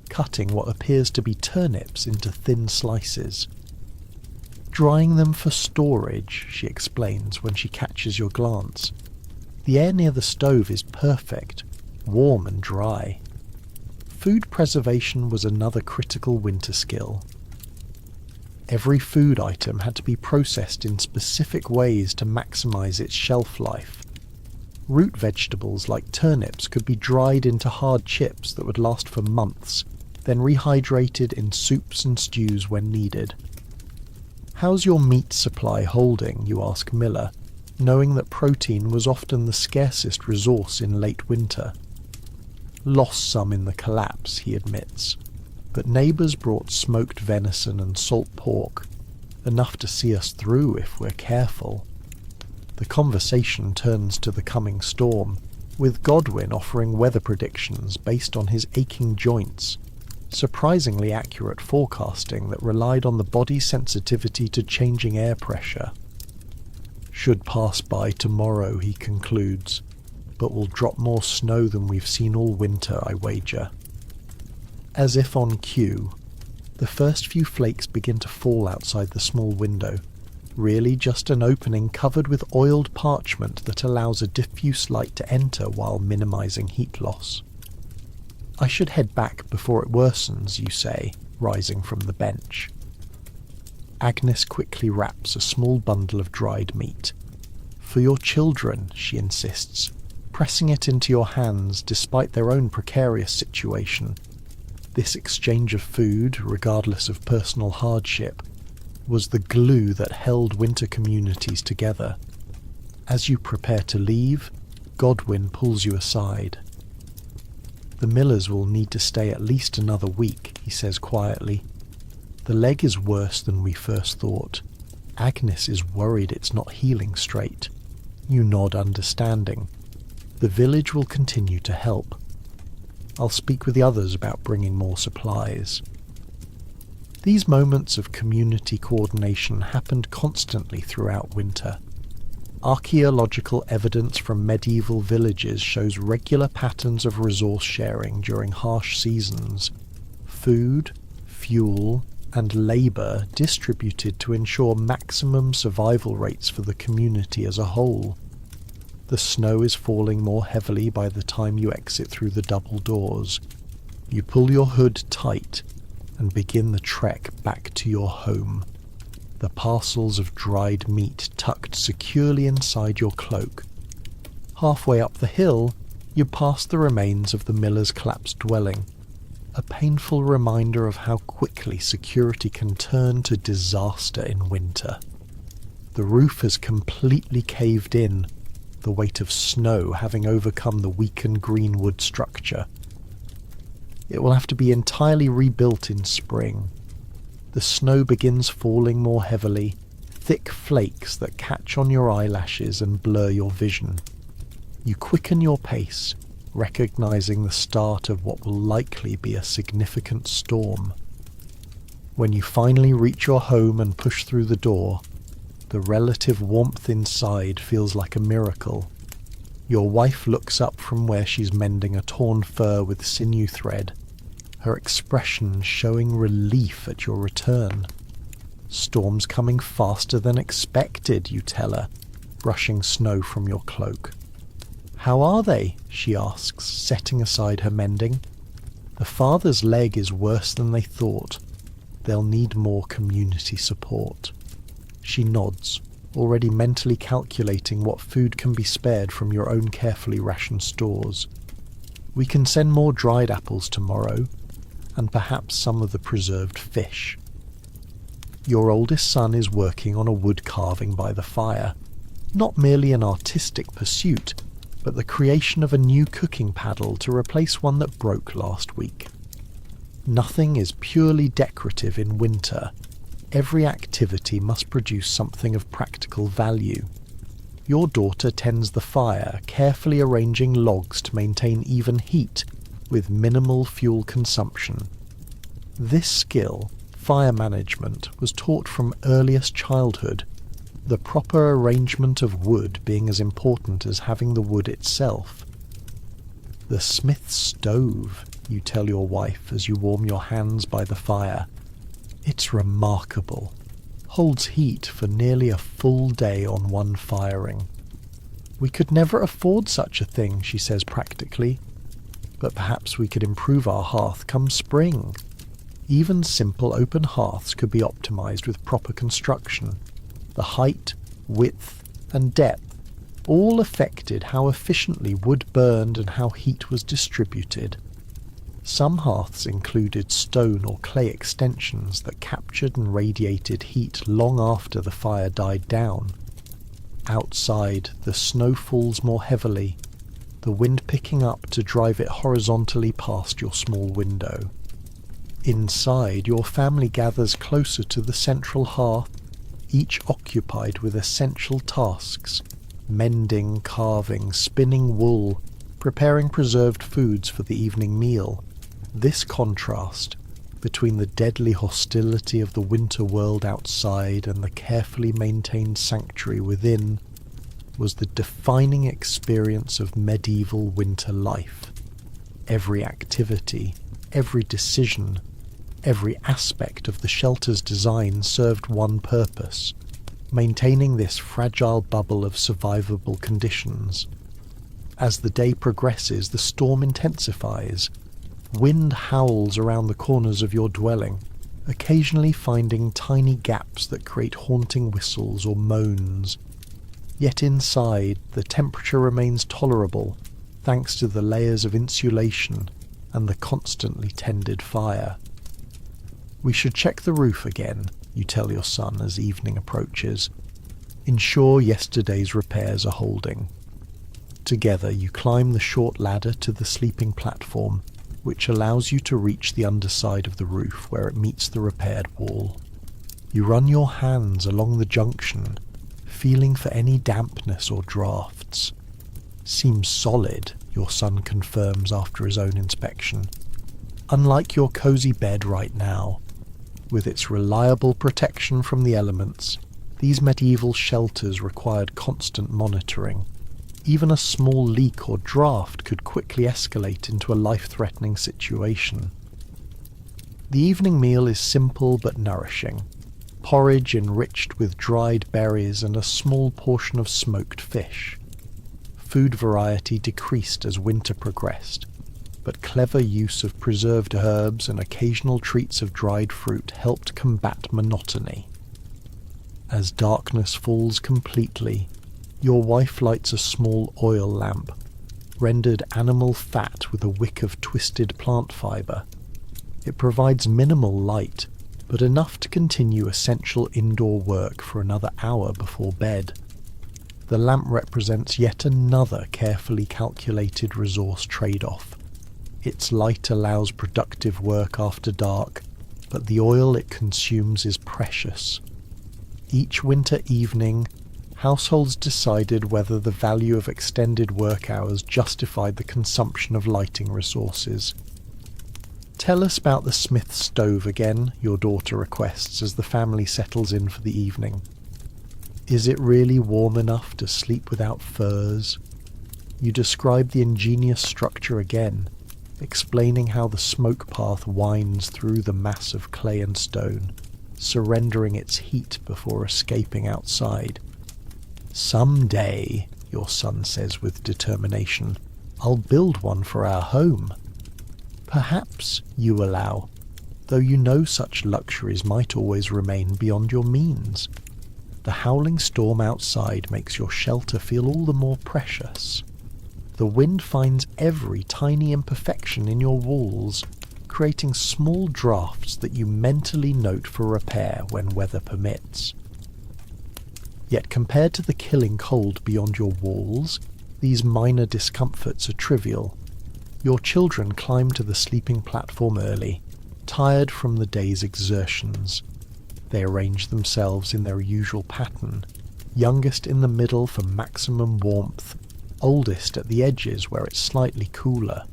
cutting what appears to be turnips into thin slices. "Drying them for storage," she explains when she catches your glance. "The air near the stove is perfect, warm and dry." Food preservation was another critical winter skill. Every food item had to be processed in specific ways to maximize its shelf life. Root vegetables like turnips could be dried into hard chips that would last for months, then rehydrated in soups and stews when needed. "How's your meat supply holding?" you ask Miller, knowing that protein was often the scarcest resource in late winter. "Lost some in the collapse," he admits, "but neighbours brought smoked venison and salt pork, enough to see us through if we're careful." The conversation turns to the coming storm, with Godwin offering weather predictions based on his aching joints, surprisingly accurate forecasting that relied on the body's sensitivity to changing air pressure. "Should pass by tomorrow," he concludes, "but will drop more snow than we've seen all winter, I wager." As if on cue, the first few flakes begin to fall outside the small window, really just an opening covered with oiled parchment that allows a diffuse light to enter while minimizing heat loss. "I should head back before it worsens," you say, rising from the bench. Agnes quickly wraps a small bundle of dried meat. "For your children," she insists, pressing it into your hands despite their own precarious situation. This exchange of food, regardless of personal hardship, was the glue that held winter communities together. As you prepare to leave, Godwin pulls you aside. "The Millers will need to stay at least another week," he says quietly. "The leg is worse than we first thought. Agnes is worried it's not healing straight." You nod understanding. "The village will continue to help. I'll speak with the others about bringing more supplies." These moments of community coordination happened constantly throughout winter. Archaeological evidence from medieval villages shows regular patterns of resource sharing during harsh seasons. Food, fuel, and labour distributed to ensure maximum survival rates for the community as a whole. The snow is falling more heavily by the time you exit through the double doors. You pull your hood tight and begin the trek back to your home. The parcels of dried meat tucked securely inside your cloak. Halfway up the hill, you pass the remains of the miller's collapsed dwelling, a painful reminder of how quickly security can turn to disaster in winter. The roof has completely caved in, the weight of snow having overcome the weakened green wood structure. It will have to be entirely rebuilt in spring. The snow begins falling more heavily, thick flakes that catch on your eyelashes and blur your vision. You quicken your pace, recognizing the start of what will likely be a significant storm. When you finally reach your home and push through the door, the relative warmth inside feels like a miracle. Your wife looks up from where she's mending a torn fur with sinew thread, her expression showing relief at your return. "Storm's coming faster than expected," you tell her, brushing snow from your cloak. "How are they?" she asks, setting aside her mending. "The father's leg is worse than they thought. They'll need more community support." She nods, already mentally calculating what food can be spared from your own carefully rationed stores. "We can send more dried apples tomorrow, and perhaps some of the preserved fish." Your oldest son is working on a wood carving by the fire, not merely an artistic pursuit, but the creation of a new cooking paddle to replace one that broke last week. Nothing is purely decorative in winter. Every activity must produce something of practical value. Your daughter tends the fire, carefully arranging logs to maintain even heat with minimal fuel consumption. This skill, fire management, was taught from earliest childhood, the proper arrangement of wood being as important as having the wood itself. "The smith's stove," you tell your wife as you warm your hands by the fire. "It's remarkable. Holds heat for nearly a full day on one firing." "We could never afford such a thing," she says practically. "But perhaps we could improve our hearth come spring." Even simple open hearths could be optimized with proper construction. The height, width, and depth all affected how efficiently wood burned and how heat was distributed. Some hearths included stone or clay extensions that captured and radiated heat long after the fire died down. Outside, the snow falls more heavily, the wind picking up to drive it horizontally past your small window. Inside, your family gathers closer to the central hearth, each occupied with essential tasks: mending, carving, spinning wool, preparing preserved foods for the evening meal. This contrast between the deadly hostility of the winter world outside and the carefully maintained sanctuary within was the defining experience of medieval winter life. Every activity, every decision, every aspect of the shelter's design served one purpose: maintaining this fragile bubble of survivable conditions. As the day progresses, the storm intensifies. Wind howls around the corners of your dwelling, occasionally finding tiny gaps that create haunting whistles or moans. Yet inside, the temperature remains tolerable, thanks to the layers of insulation and the constantly tended fire. "We should check the roof again," you tell your son as evening approaches. "Ensure yesterday's repairs are holding." Together you climb the short ladder to the sleeping platform, which allows you to reach the underside of the roof where it meets the repaired wall. You run your hands along the junction, feeling for any dampness or drafts. "Seems solid," your son confirms after his own inspection. "Unlike your cozy bed right now, with its reliable protection from the elements, these medieval shelters required constant monitoring. Even a small leak or draft could quickly escalate into a life-threatening situation." The evening meal is simple but nourishing. Porridge enriched with dried berries and a small portion of smoked fish. Food variety decreased as winter progressed, but clever use of preserved herbs and occasional treats of dried fruit helped combat monotony. As darkness falls completely, your wife lights a small oil lamp, rendered animal fat with a wick of twisted plant fibre. It provides minimal light, but enough to continue essential indoor work for another hour before bed. The lamp represents yet another carefully calculated resource trade-off. Its light allows productive work after dark, but the oil it consumes is precious. Each winter evening, households decided whether the value of extended work hours justified the consumption of lighting resources. "Tell us about the Smith stove again," your daughter requests as the family settles in for the evening. "Is it really warm enough to sleep without furs?" You describe the ingenious structure again, explaining how the smoke path winds through the mass of clay and stone, surrendering its heat before escaping outside. "Someday," your son says with determination, "I'll build one for our home." "Perhaps," you allow, though you know such luxuries might always remain beyond your means. The howling storm outside makes your shelter feel all the more precious. The wind finds every tiny imperfection in your walls, creating small drafts that you mentally note for repair when weather permits. Yet compared to the killing cold beyond your walls, these minor discomforts are trivial. Your children climb to the sleeping platform early, tired from the day's exertions. They arrange themselves in their usual pattern, youngest in the middle for maximum warmth, oldest at the edges where it's slightly cooler.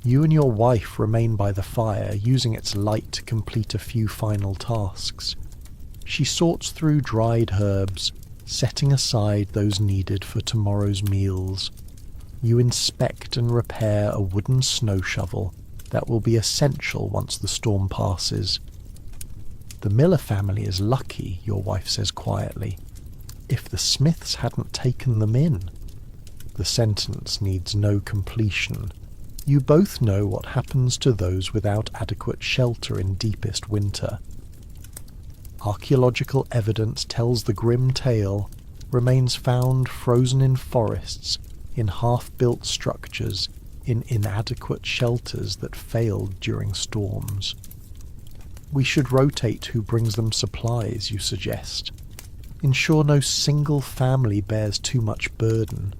You and your wife remain by the fire, using its light to complete a few final tasks. She sorts through dried herbs, setting aside those needed for tomorrow's meals. You inspect and repair a wooden snow shovel that will be essential once the storm passes. "The Miller family is lucky," your wife says quietly. "If the Smiths hadn't taken them in." The sentence needs no completion. You both know what happens to those without adequate shelter in deepest winter. Archaeological evidence tells the grim tale, remains found frozen in forests, in half-built structures, in inadequate shelters that failed during storms. "We should rotate who brings them supplies," you suggest. "Ensure no single family bears too much burden."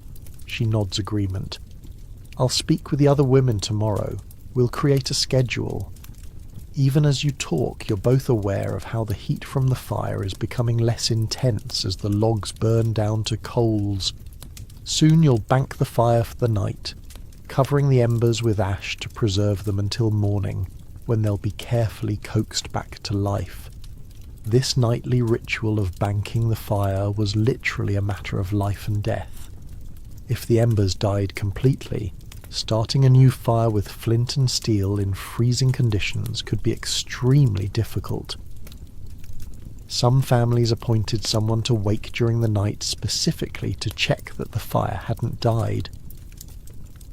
She nods agreement. "I'll speak with the other women tomorrow. We'll create a schedule." Even as you talk, you're both aware of how the heat from the fire is becoming less intense as the logs burn down to coals. Soon you'll bank the fire for the night, covering the embers with ash to preserve them until morning, when they'll be carefully coaxed back to life. This nightly ritual of banking the fire was literally a matter of life and death. If the embers died completely, starting a new fire with flint and steel in freezing conditions could be extremely difficult. Some families appointed someone to wake during the night specifically to check that the fire hadn't died.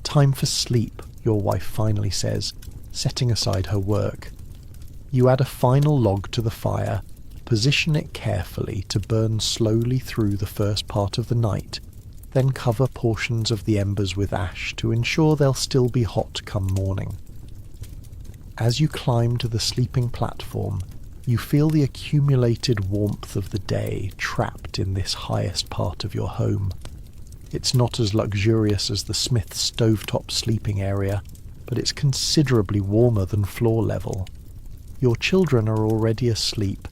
"Time for sleep," your wife finally says, setting aside her work. You add a final log to the fire, position it carefully to burn slowly through the first part of the night, then cover portions of the embers with ash to ensure they'll still be hot come morning. As you climb to the sleeping platform, you feel the accumulated warmth of the day trapped in this highest part of your home. It's not as luxurious as the Smith stovetop sleeping area, but it's considerably warmer than floor level. Your children are already asleep,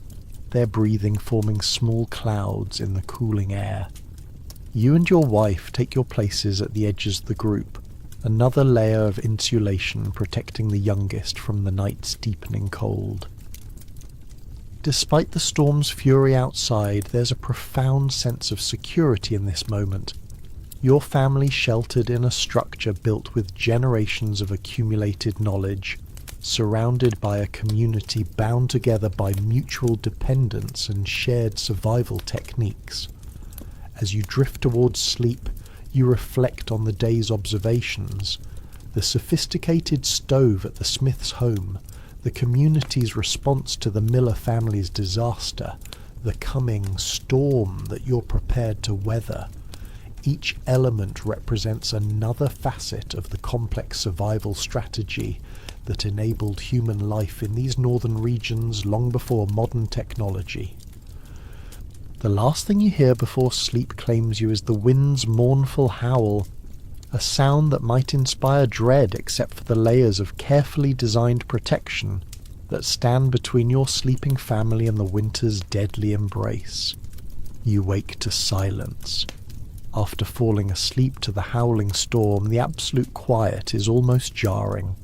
their breathing forming small clouds in the cooling air. You and your wife take your places at the edges of the group, another layer of insulation protecting the youngest from the night's deepening cold. Despite the storm's fury outside, there's a profound sense of security in this moment. Your family sheltered in a structure built with generations of accumulated knowledge, surrounded by a community bound together by mutual dependence and shared survival techniques. As you drift towards sleep, you reflect on the day's observations, the sophisticated stove at the Smiths' home, the community's response to the Miller family's disaster, the coming storm that you're prepared to weather. Each element represents another facet of the complex survival strategy that enabled human life in these northern regions long before modern technology. The last thing you hear before sleep claims you is the wind's mournful howl, a sound that might inspire dread except for the layers of carefully designed protection that stand between your sleeping family and the winter's deadly embrace. You wake to silence. After falling asleep to the howling storm, the absolute quiet is almost jarring.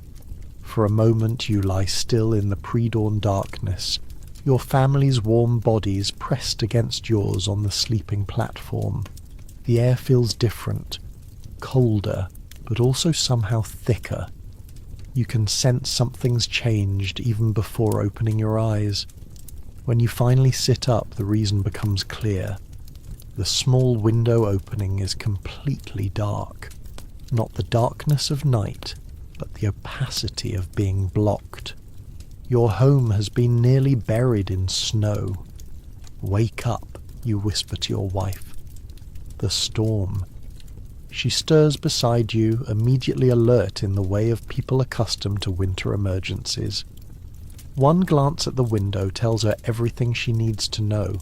For a moment you lie still in the pre-dawn darkness, your family's warm bodies pressed against yours on the sleeping platform. The air feels different, colder, but also somehow thicker. You can sense something's changed even before opening your eyes. When you finally sit up, the reason becomes clear. The small window opening is completely dark. Not the darkness of night, but the opacity of being blocked. Your home has been nearly buried in snow. Wake up, you whisper to your wife. The storm. She stirs beside you, immediately alert in the way of people accustomed to winter emergencies. One glance at the window tells her everything she needs to know.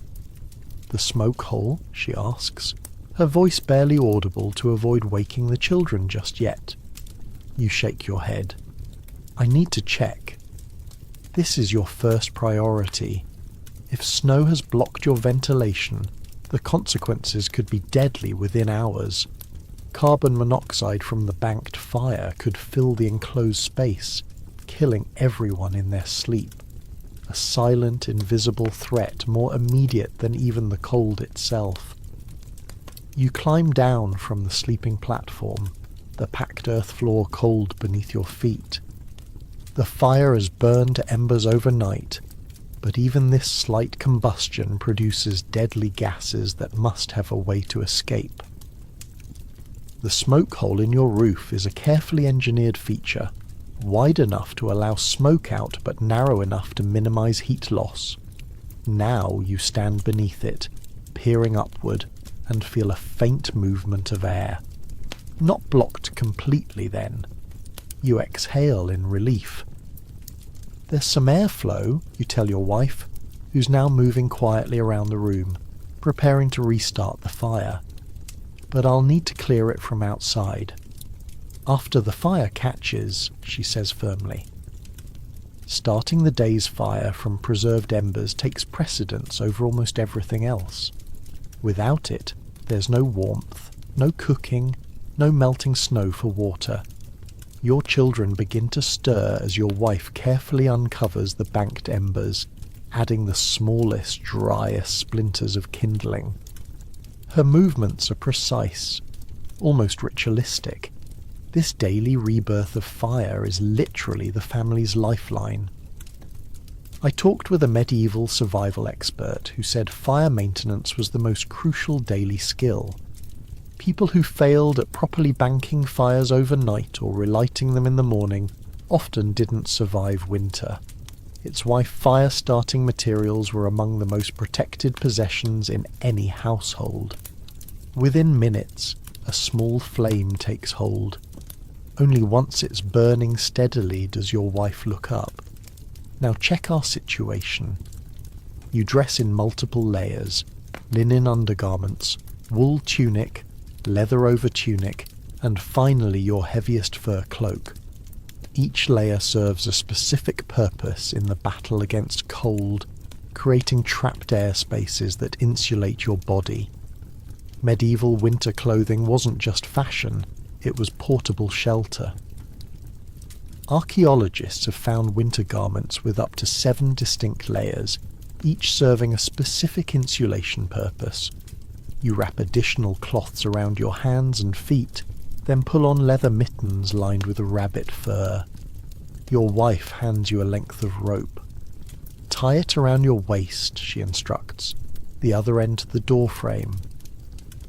The smoke hole, she asks, her voice barely audible to avoid waking the children just yet. You shake your head. I need to check. This is your first priority. If snow has blocked your ventilation, the consequences could be deadly within hours. Carbon monoxide from the banked fire could fill the enclosed space, killing everyone in their sleep. A silent, invisible threat more immediate than even the cold itself. You climb down from the sleeping platform, the packed earth floor cold beneath your feet. The fire has burned to embers overnight, but even this slight combustion produces deadly gases that must have a way to escape. The smoke hole in your roof is a carefully engineered feature, wide enough to allow smoke out but narrow enough to minimize heat loss. Now you stand beneath it, peering upward, and feel a faint movement of air. Not blocked completely then. You exhale in relief. There's some airflow, you tell your wife, who's now moving quietly around the room, preparing to restart the fire. But I'll need to clear it from outside. After the fire catches, she says firmly. Starting the day's fire from preserved embers takes precedence over almost everything else. Without it, there's no warmth, no cooking, no melting snow for water. Your children begin to stir as your wife carefully uncovers the banked embers, adding the smallest, driest splinters of kindling. Her movements are precise, almost ritualistic. This daily rebirth of fire is literally the family's lifeline. I talked with a medieval survival expert who said fire maintenance was the most crucial daily skill. People who failed at properly banking fires overnight or relighting them in the morning often didn't survive winter. It's why fire-starting materials were among the most protected possessions in any household. Within minutes, a small flame takes hold. Only once it's burning steadily does your wife look up. Now check our situation. You dress in multiple layers, linen undergarments, wool tunic, leather over tunic, and finally your heaviest fur cloak. Each layer serves a specific purpose in the battle against cold, creating trapped air spaces that insulate your body. Medieval winter clothing wasn't just fashion, it was portable shelter. Archaeologists have found winter garments with up to 7 distinct layers, each serving a specific insulation purpose. You wrap additional cloths around your hands and feet, then pull on leather mittens lined with rabbit fur. Your wife hands you a length of rope. Tie it around your waist, she instructs, the other end to the door frame.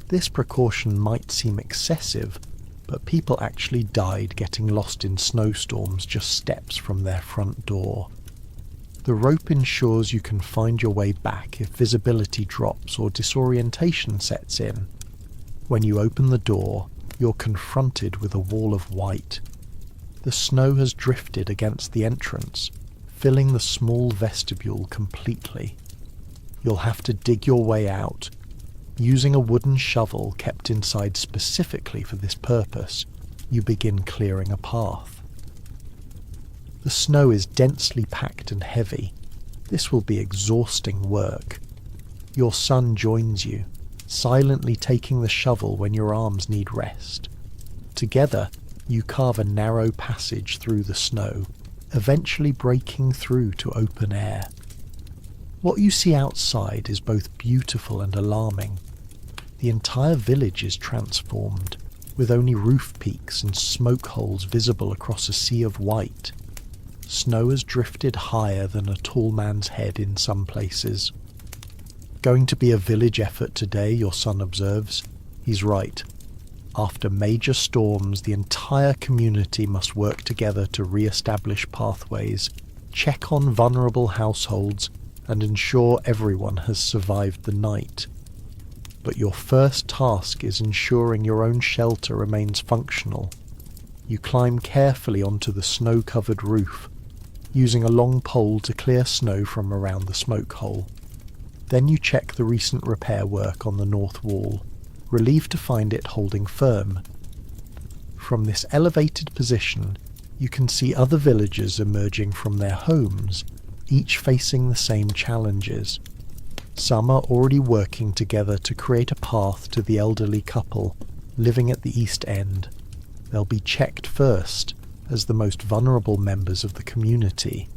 This precaution might seem excessive, but people actually died getting lost in snowstorms just steps from their front door. The rope ensures you can find your way back if visibility drops or disorientation sets in. When you open the door, you're confronted with a wall of white. The snow has drifted against the entrance, filling the small vestibule completely. You'll have to dig your way out. Using a wooden shovel kept inside specifically for this purpose, you begin clearing a path. The snow is densely packed and heavy. This will be exhausting work. Your son joins you, silently taking the shovel when your arms need rest. Together, you carve a narrow passage through the snow, eventually breaking through to open air. What you see outside is both beautiful and alarming. The entire village is transformed, with only roof peaks and smoke holes visible across a sea of white. Snow has drifted higher than a tall man's head in some places. Going to be a village effort today, your son observes. He's right. After major storms, the entire community must work together to re-establish pathways, check on vulnerable households, and ensure everyone has survived the night. But your first task is ensuring your own shelter remains functional. You climb carefully onto the snow-covered roof, using a long pole to clear snow from around the smoke hole. Then you check the recent repair work on the north wall, relieved to find it holding firm. From this elevated position, you can see other villagers emerging from their homes, each facing the same challenges. Some are already working together to create a path to the elderly couple living at the east end. They'll be checked first, as the most vulnerable members of the community.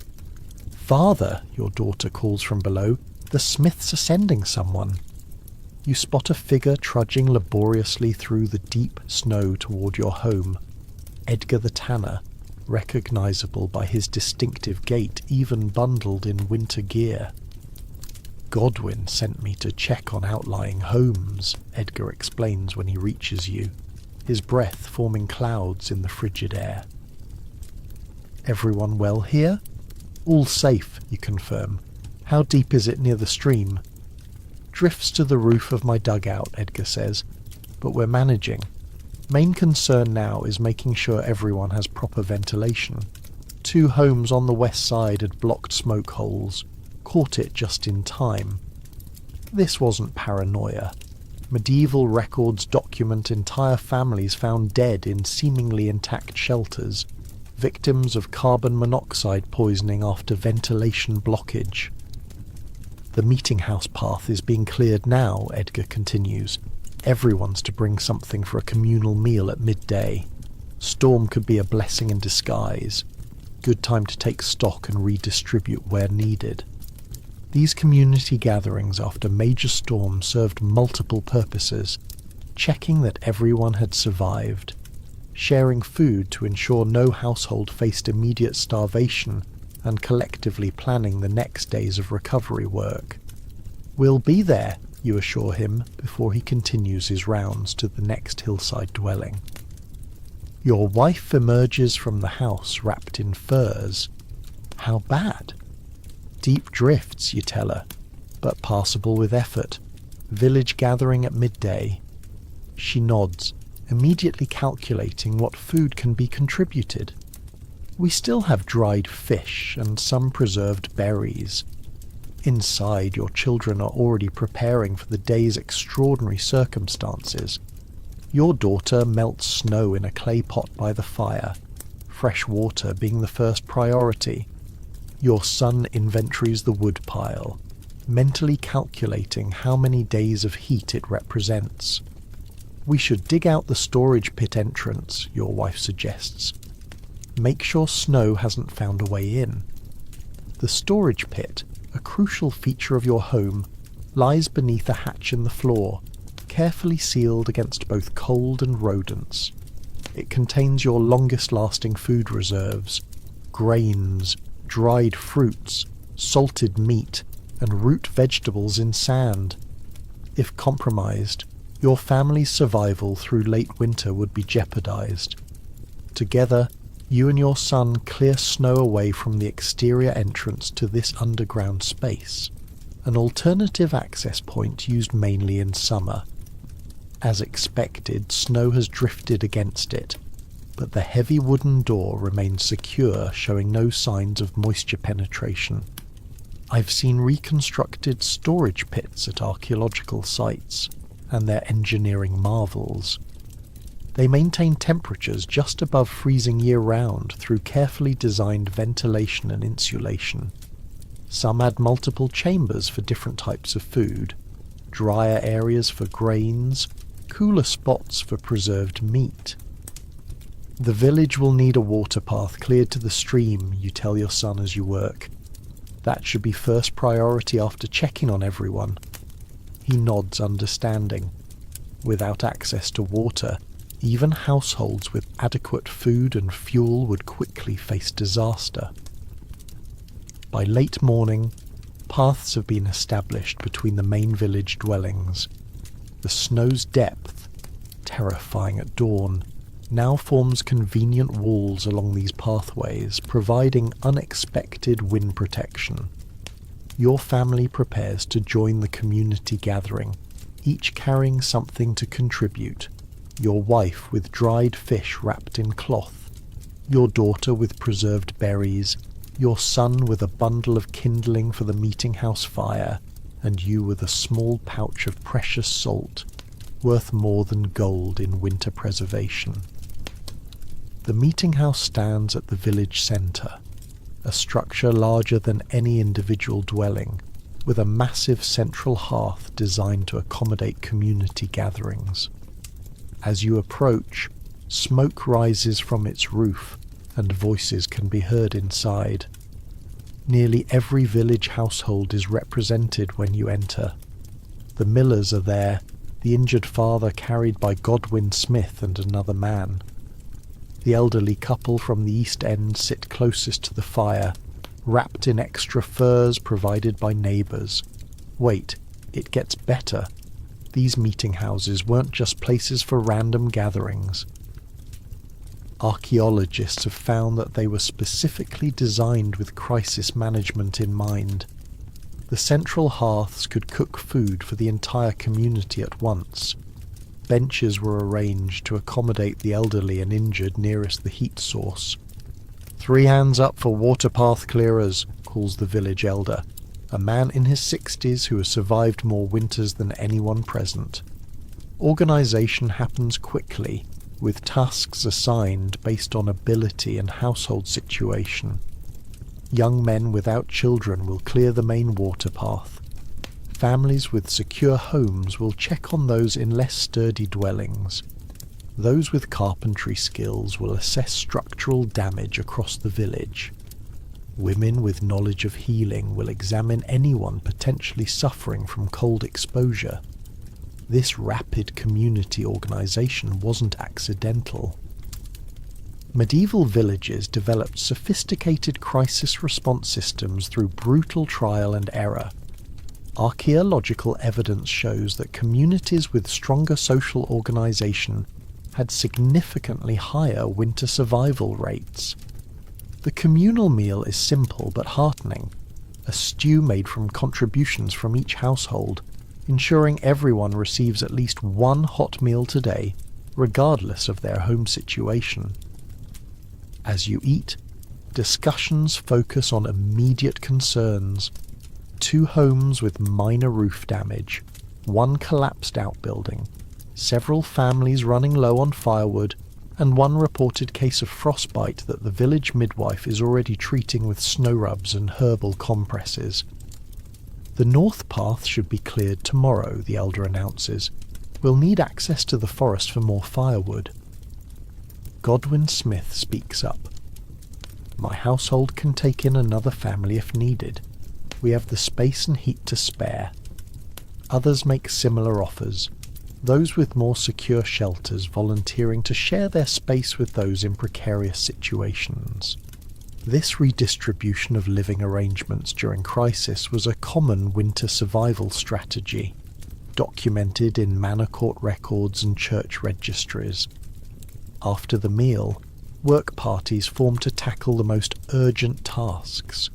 "Father," your daughter calls from below, "the Smiths are sending someone." You spot a figure trudging laboriously through the deep snow toward your home. Edgar the Tanner, recognizable by his distinctive gait, even bundled in winter gear. "Godwin sent me to check on outlying homes," Edgar explains when he reaches you, his breath forming clouds in the frigid air. "Everyone well here?" "All safe," you confirm. "How deep is it near the stream?" "Drifts to the roof of my dugout," Edgar says, "but we're managing. Main concern now is making sure everyone has proper ventilation. 2 homes on the west side had blocked smoke holes, caught it just in time." This wasn't paranoia. Medieval records document entire families found dead in seemingly intact shelters, victims of carbon monoxide poisoning after ventilation blockage. "The meeting house path is being cleared now," Edgar continues. "Everyone's to bring something for a communal meal at midday. Storm could be a blessing in disguise. Good time to take stock and redistribute where needed." These community gatherings after major storms served multiple purposes: checking that everyone had survived, sharing food to ensure no household faced immediate starvation, and collectively planning the next days of recovery work. "We'll be there," you assure him before he continues his rounds to the next hillside dwelling. Your wife emerges from the house wrapped in furs. "How bad?" "Deep drifts," you tell her, "but passable with effort. Village gathering at midday." She nods, immediately calculating what food can be contributed. "We still have dried fish and some preserved berries." Inside, your children are already preparing for the day's extraordinary circumstances. Your daughter melts snow in a clay pot by the fire, fresh water being the first priority. Your son inventories the wood pile, mentally calculating how many days of heat it represents. "We should dig out the storage pit entrance," your wife suggests. "Make sure snow hasn't found a way in." The storage pit, a crucial feature of your home, lies beneath a hatch in the floor, carefully sealed against both cold and rodents. It contains your longest-lasting food reserves: grains, dried fruits, salted meat, and root vegetables in sand. If compromised, your family's survival through late winter would be jeopardized. Together, you and your son clear snow away from the exterior entrance to this underground space, an alternative access point used mainly in summer. As expected, snow has drifted against it, but the heavy wooden door remains secure, showing no signs of moisture penetration. I've seen reconstructed storage pits at archaeological sites, and they're engineering marvels. They maintain temperatures just above freezing year-round through carefully designed ventilation and insulation. Some add multiple chambers for different types of food, drier areas for grains, cooler spots for preserved meat. The village will need a water path cleared to the stream, you tell your son as you work. That should be first priority after checking on everyone. He nods understanding. Without access to water, even households with adequate food and fuel would quickly face disaster. By late morning, paths have been established between the main village dwellings. The snow's depth, terrifying at dawn, now forms convenient walls along these pathways, providing unexpected wind protection. Your family prepares to join the community gathering, each carrying something to contribute. Your wife with dried fish wrapped in cloth, your daughter with preserved berries, your son with a bundle of kindling for the meeting house fire, and you with a small pouch of precious salt, worth more than gold in winter preservation. The meeting house stands at the village centre, a structure larger than any individual dwelling, with a massive central hearth designed to accommodate community gatherings. As you approach, smoke rises from its roof, and voices can be heard inside. Nearly every village household is represented when you enter. The Millers are there, the injured father carried by Godwin Smith and another man. The elderly couple from the East End sit closest to the fire, wrapped in extra furs provided by neighbours. Wait, it gets better. These meeting houses weren't just places for random gatherings. Archaeologists have found that they were specifically designed with crisis management in mind. The central hearths could cook food for the entire community at once. Benches were arranged to accommodate the elderly and injured nearest the heat source. 3 hands up for water path clearers, calls the village elder, a man in his 60s who has survived more winters than anyone present. Organisation happens quickly, with tasks assigned based on ability and household situation. Young men without children will clear the main water path. Families with secure homes will check on those in less sturdy dwellings. Those with carpentry skills will assess structural damage across the village. Women with knowledge of healing will examine anyone potentially suffering from cold exposure. This rapid community organisation wasn't accidental. Medieval villages developed sophisticated crisis response systems through brutal trial and error. Archaeological evidence shows that communities with stronger social organisation had significantly higher winter survival rates. The communal meal is simple but heartening, a stew made from contributions from each household, ensuring everyone receives at least one hot meal today, regardless of their home situation. As you eat, discussions focus on immediate concerns. 2 homes with minor roof damage, 1 collapsed outbuilding, several families running low on firewood, and 1 reported case of frostbite that the village midwife is already treating with snow rubs and herbal compresses. The north path should be cleared tomorrow, the elder announces. We'll need access to the forest for more firewood. Godwin Smith speaks up. My household can take in another family if needed. We have the space and heat to spare. Others make similar offers, those with more secure shelters volunteering to share their space with those in precarious situations. This redistribution of living arrangements during crisis was a common winter survival strategy, documented in manor court records and church registries. After the meal, work parties formed to tackle the most urgent tasks.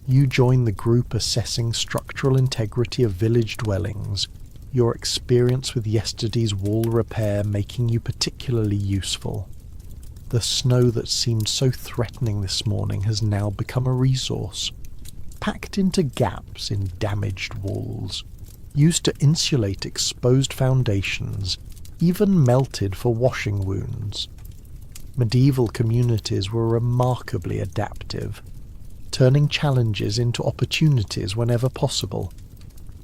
You join the group assessing structural integrity of village dwellings, your experience with yesterday's wall repair making you particularly useful. The snow that seemed so threatening this morning has now become a resource, packed into gaps in damaged walls, used to insulate exposed foundations, even melted for washing wounds. Medieval communities were remarkably adaptive, turning challenges into opportunities whenever possible.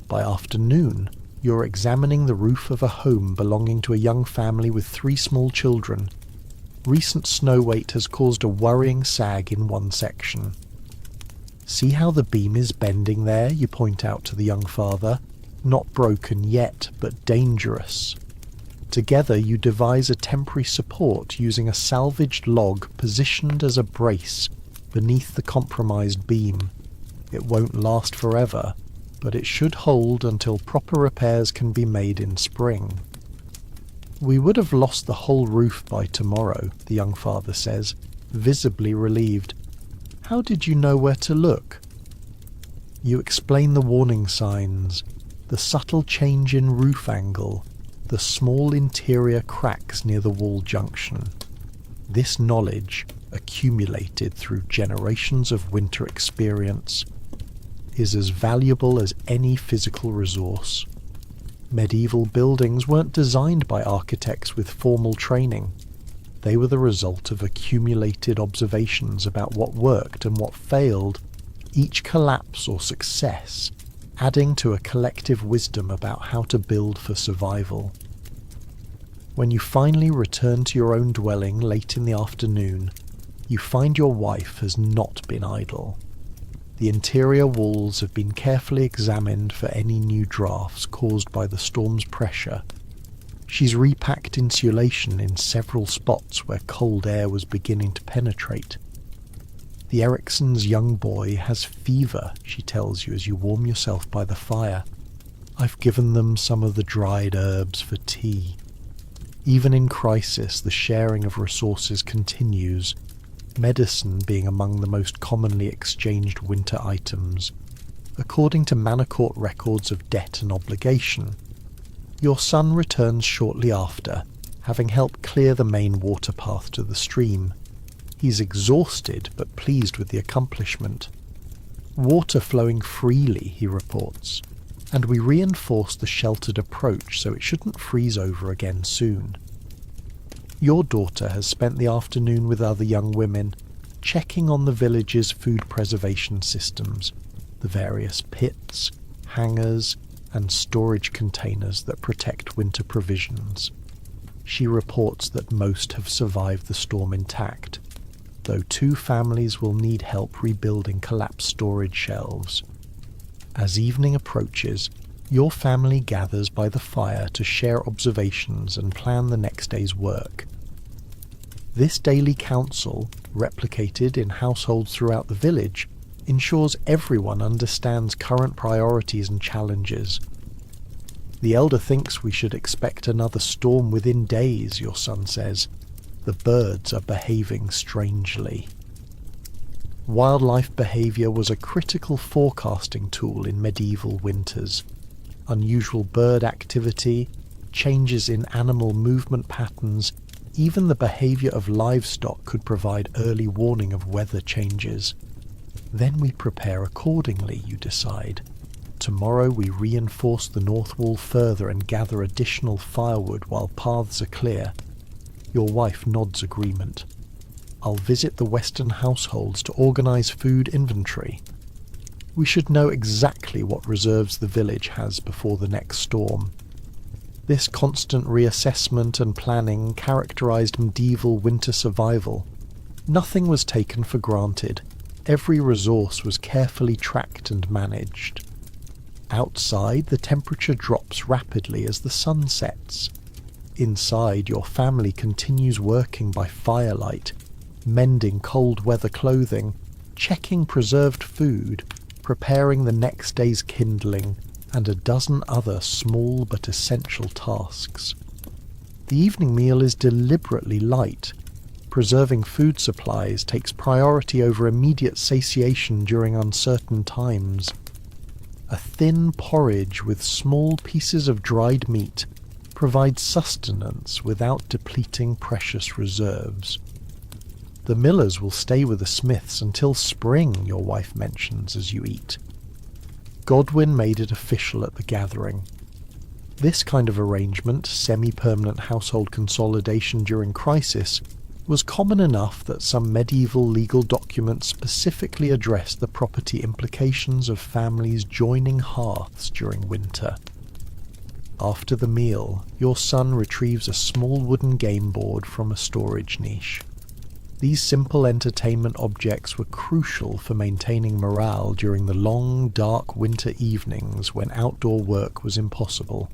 By afternoon, You're examining the roof of a home belonging to a young family with 3 small children. Recent snow weight has caused a worrying sag in one section. See how the beam is bending there, you point out to the young father. Not broken yet, but dangerous. Together you devise a temporary support using a salvaged log positioned as a brace beneath the compromised beam. It won't last forever, but it should hold until proper repairs can be made in spring. We would have lost the whole roof by tomorrow, the young father says, visibly relieved. How did you know where to look? You explain the warning signs, the subtle change in roof angle, the small interior cracks near the wall junction. This knowledge, accumulated through generations of winter experience, is as valuable as any physical resource. Medieval buildings weren't designed by architects with formal training. They were the result of accumulated observations about what worked and what failed, each collapse or success adding to a collective wisdom about how to build for survival. When you finally return to your own dwelling late in the afternoon, you find your wife has not been idle. The interior walls have been carefully examined for any new drafts caused by the storm's pressure. She's repacked insulation in several spots where cold air was beginning to penetrate. The Ericsson's young boy has fever, she tells you as you warm yourself by the fire. I've given them some of the dried herbs for tea. Even in crisis, the sharing of resources continues, medicine being among the most commonly exchanged winter items, according to Manor Court records of debt and obligation. Your son returns shortly after, having helped clear the main water path to the stream. He's exhausted but pleased with the accomplishment. Water flowing freely, he reports, and we reinforce the sheltered approach so it shouldn't freeze over again soon. Your daughter has spent the afternoon with other young women, checking on the village's food preservation systems, the various pits, hangars, and storage containers that protect winter provisions. She reports that most have survived the storm intact, though 2 families will need help rebuilding collapsed storage shelves. As evening approaches, your family gathers by the fire to share observations and plan the next day's work. This daily council, replicated in households throughout the village, ensures everyone understands current priorities and challenges. The elder thinks we should expect another storm within days, your son says. The birds are behaving strangely. Wildlife behaviour was a critical forecasting tool in medieval winters. Unusual bird activity, changes in animal movement patterns, even the behaviour of livestock could provide early warning of weather changes. Then we prepare accordingly, you decide. Tomorrow we reinforce the north wall further and gather additional firewood while paths are clear. Your wife nods agreement. I'll visit the western households to organise food inventory. We should know exactly what reserves the village has before the next storm. This constant reassessment and planning characterised medieval winter survival. Nothing was taken for granted. Every resource was carefully tracked and managed. Outside, the temperature drops rapidly as the sun sets. Inside, your family continues working by firelight, mending cold weather clothing, checking preserved food, preparing the next day's kindling, and a dozen other small but essential tasks. The evening meal is deliberately light. Preserving food supplies takes priority over immediate satiation during uncertain times. A thin porridge with small pieces of dried meat provides sustenance without depleting precious reserves. The Millers will stay with the Smiths until spring, your wife mentions as you eat. Godwin made it official at the gathering. This kind of arrangement, semi-permanent household consolidation during crisis, was common enough that some medieval legal documents specifically addressed the property implications of families joining hearths during winter. After the meal, your son retrieves a small wooden game board from a storage niche. These simple entertainment objects were crucial for maintaining morale during the long, dark winter evenings when outdoor work was impossible.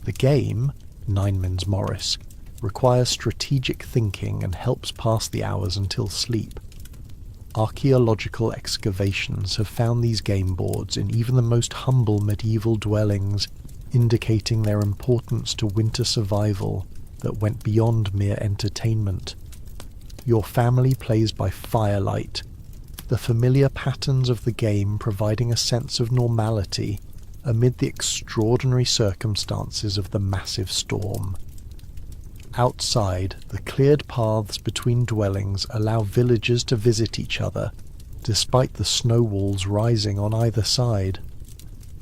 The game, Nineman's Morris, requires strategic thinking and helps pass the hours until sleep. Archaeological excavations have found these game boards in even the most humble medieval dwellings, indicating their importance to winter survival that went beyond mere entertainment. Your family plays by firelight, the familiar patterns of the game providing a sense of normality amid the extraordinary circumstances of the massive storm. Outside, the cleared paths between dwellings allow villagers to visit each other, despite the snow walls rising on either side.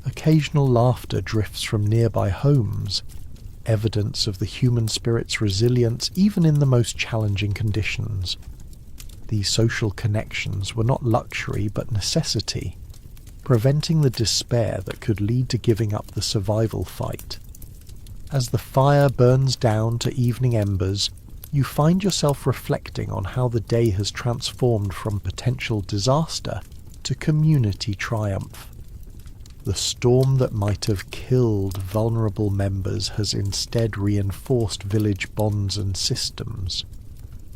Occasional laughter drifts from nearby homes, evidence of the human spirit's resilience even in the most challenging conditions. These social connections were not luxury but necessity, preventing the despair that could lead to giving up the survival fight. As the fire burns down to evening embers, you find yourself reflecting on how the day has transformed from potential disaster to community triumph. The storm that might have killed vulnerable members has instead reinforced village bonds and systems.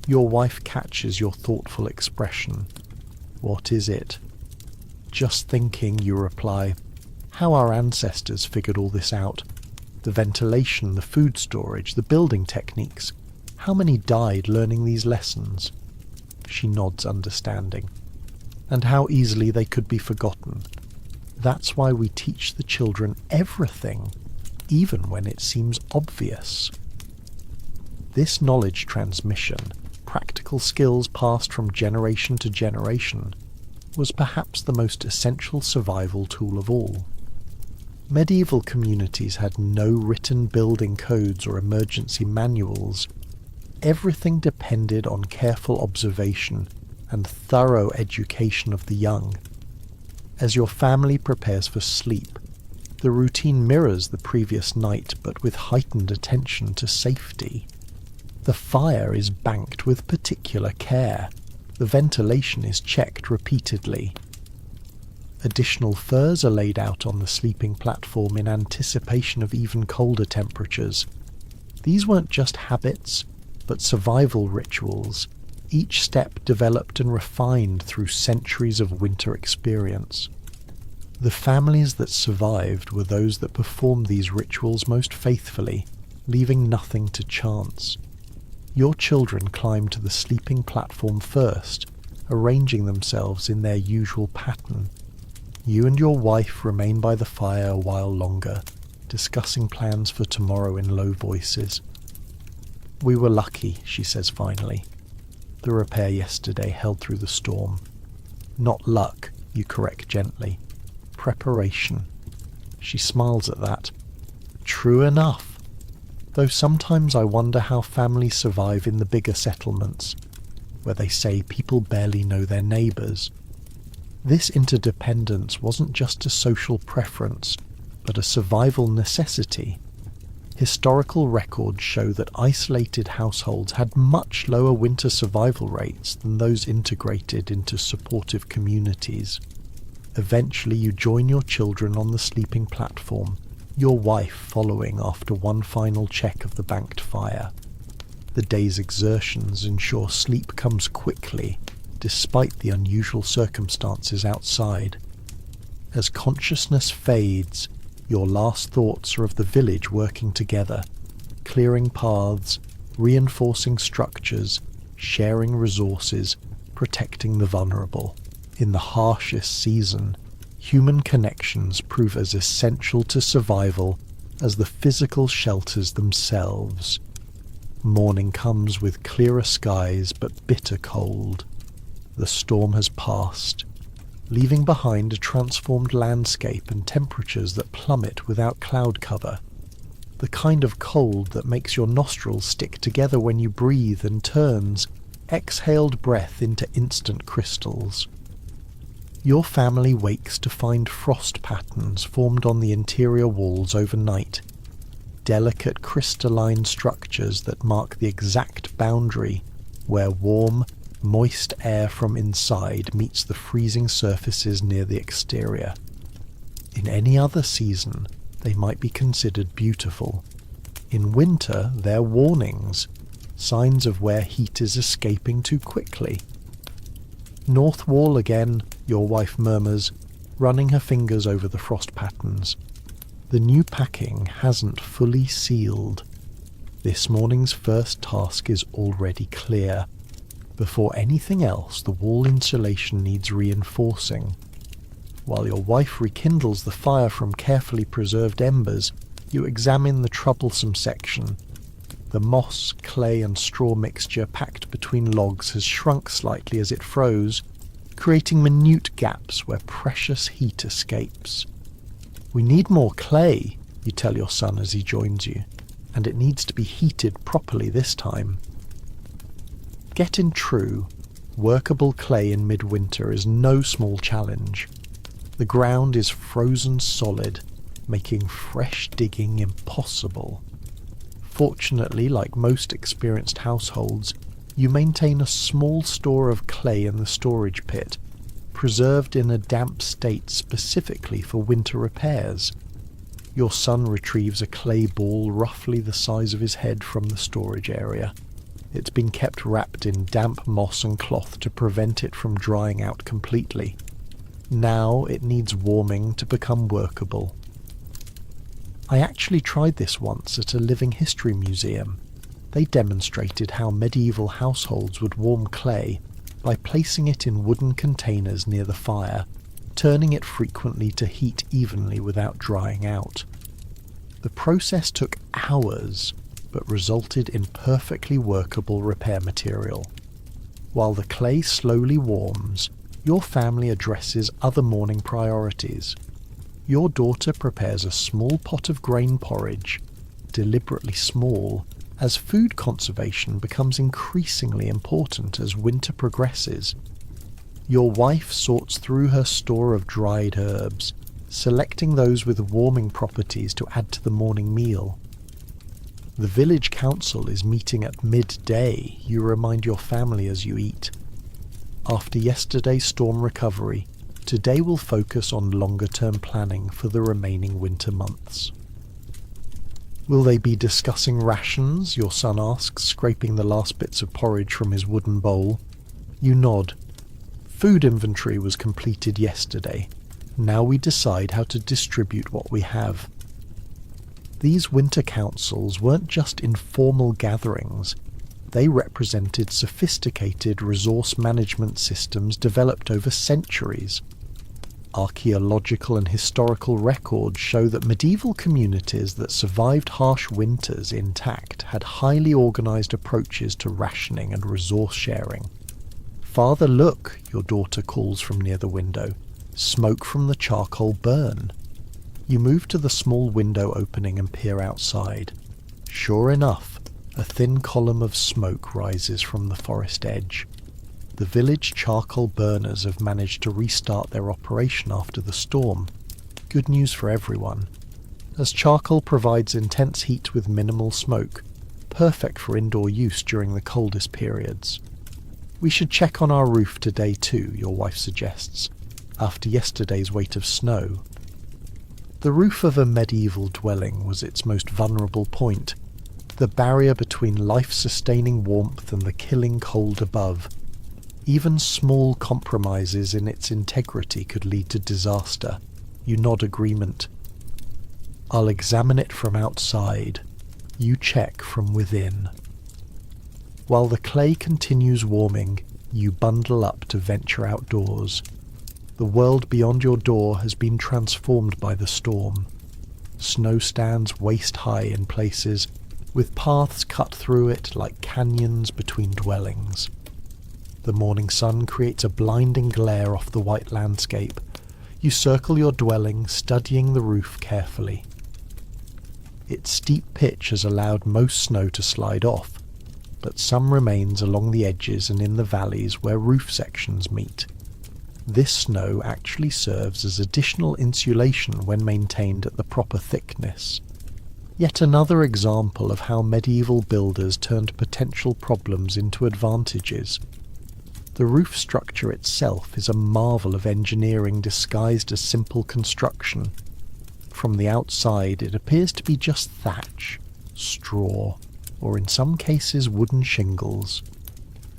Your wife catches your thoughtful expression. What is it? Just thinking, you reply. How our ancestors figured all this out. The ventilation, the food storage, the building techniques. How many died learning these lessons? She nods understanding. And how easily they could be forgotten. That's why we teach the children everything, even when it seems obvious. This knowledge transmission, practical skills passed from generation to generation, was perhaps the most essential survival tool of all. Medieval communities had no written building codes or emergency manuals. Everything depended on careful observation and thorough education of the young. As your family prepares for sleep, the routine mirrors the previous night but with heightened attention to safety. The fire is banked with particular care. The ventilation is checked repeatedly. Additional furs are laid out on the sleeping platform in anticipation of even colder temperatures. These weren't just habits, but survival rituals, each step developed and refined through centuries of winter experience. The families that survived were those that performed these rituals most faithfully, leaving nothing to chance. Your children climbed to the sleeping platform first, arranging themselves in their usual pattern. You and your wife remain by the fire a while longer, discussing plans for tomorrow in low voices. We were lucky, she says finally. The repair yesterday held through the storm. Not luck, you correct gently. Preparation. She smiles at that. True enough. Though sometimes I wonder how families survive in the bigger settlements, where they say people barely know their neighbours. This interdependence wasn't just a social preference, but a survival necessity. Historical records show that isolated households had much lower winter survival rates than those integrated into supportive communities. Eventually you join your children on the sleeping platform, your wife following after one final check of the banked fire. The day's exertions ensure sleep comes quickly, despite the unusual circumstances outside. As consciousness fades, your last thoughts are of the village working together, clearing paths, reinforcing structures, sharing resources, protecting the vulnerable. In the harshest season, human connections prove as essential to survival as the physical shelters themselves. Morning comes with clearer skies but bitter cold. The storm has passed, leaving behind a transformed landscape and temperatures that plummet without cloud cover. The kind of cold that makes your nostrils stick together when you breathe and turns exhaled breath into instant crystals. Your family wakes to find frost patterns formed on the interior walls overnight, delicate crystalline structures that mark the exact boundary where warm, moist air from inside meets the freezing surfaces near the exterior. In any other season, they might be considered beautiful. In winter, they're warnings, signs of where heat is escaping too quickly. North wall again, your wife murmurs, running her fingers over the frost patterns. The new packing hasn't fully sealed. This morning's first task is already clear. Before anything else, the wall insulation needs reinforcing. While your wife rekindles the fire from carefully preserved embers, you examine the troublesome section. The moss, clay and straw mixture packed between logs has shrunk slightly as it froze, creating minute gaps where precious heat escapes. "We need more clay," you tell your son as he joins you, "and it needs to be heated properly this time." Getting true, workable clay in midwinter is no small challenge. The ground is frozen solid, making fresh digging impossible. Fortunately, like most experienced households, you maintain a small store of clay in the storage pit, preserved in a damp state specifically for winter repairs. Your son retrieves a clay ball roughly the size of his head from the storage area. It's been kept wrapped in damp moss and cloth to prevent it from drying out completely. Now it needs warming to become workable. I actually tried this once at a living history museum. They demonstrated how medieval households would warm clay by placing it in wooden containers near the fire, turning it frequently to heat evenly without drying out. The process took hours, but resulted in perfectly workable repair material. While the clay slowly warms, your family addresses other morning priorities. Your daughter prepares a small pot of grain porridge, deliberately small, as food conservation becomes increasingly important as winter progresses. Your wife sorts through her store of dried herbs, selecting those with warming properties to add to the morning meal. The village council is meeting at midday, you remind your family as you eat. After yesterday's storm recovery, today will focus on longer-term planning for the remaining winter months. "Will they be discussing rations?" your son asks, scraping the last bits of porridge from his wooden bowl. You nod. "Food inventory was completed yesterday. Now we decide how to distribute what we have." These winter councils weren't just informal gatherings. They represented sophisticated resource management systems developed over centuries. Archaeological and historical records show that medieval communities that survived harsh winters intact had highly organized approaches to rationing and resource sharing. "Father, look," your daughter calls from near the window. "Smoke from the charcoal burn." You move to the small window opening and peer outside. Sure enough, a thin column of smoke rises from the forest edge. The village charcoal burners have managed to restart their operation after the storm. Good news for everyone, as charcoal provides intense heat with minimal smoke, perfect for indoor use during the coldest periods. "We should check on our roof today too," your wife suggests, after yesterday's weight of snow. The roof of a medieval dwelling was its most vulnerable point, the barrier between life-sustaining warmth and the killing cold above. Even small compromises in its integrity could lead to disaster. You nod agreement. "I'll examine it from outside. You check from within." While the clay continues warming, you bundle up to venture outdoors. The world beyond your door has been transformed by the storm. Snow stands waist-high in places, with paths cut through it like canyons between dwellings. The morning sun creates a blinding glare off the white landscape. You circle your dwelling, studying the roof carefully. Its steep pitch has allowed most snow to slide off, but some remains along the edges and in the valleys where roof sections meet. This snow actually serves as additional insulation when maintained at the proper thickness. Yet another example of how medieval builders turned potential problems into advantages. The roof structure itself is a marvel of engineering disguised as simple construction. From the outside, it appears to be just thatch, straw, or in some cases wooden shingles.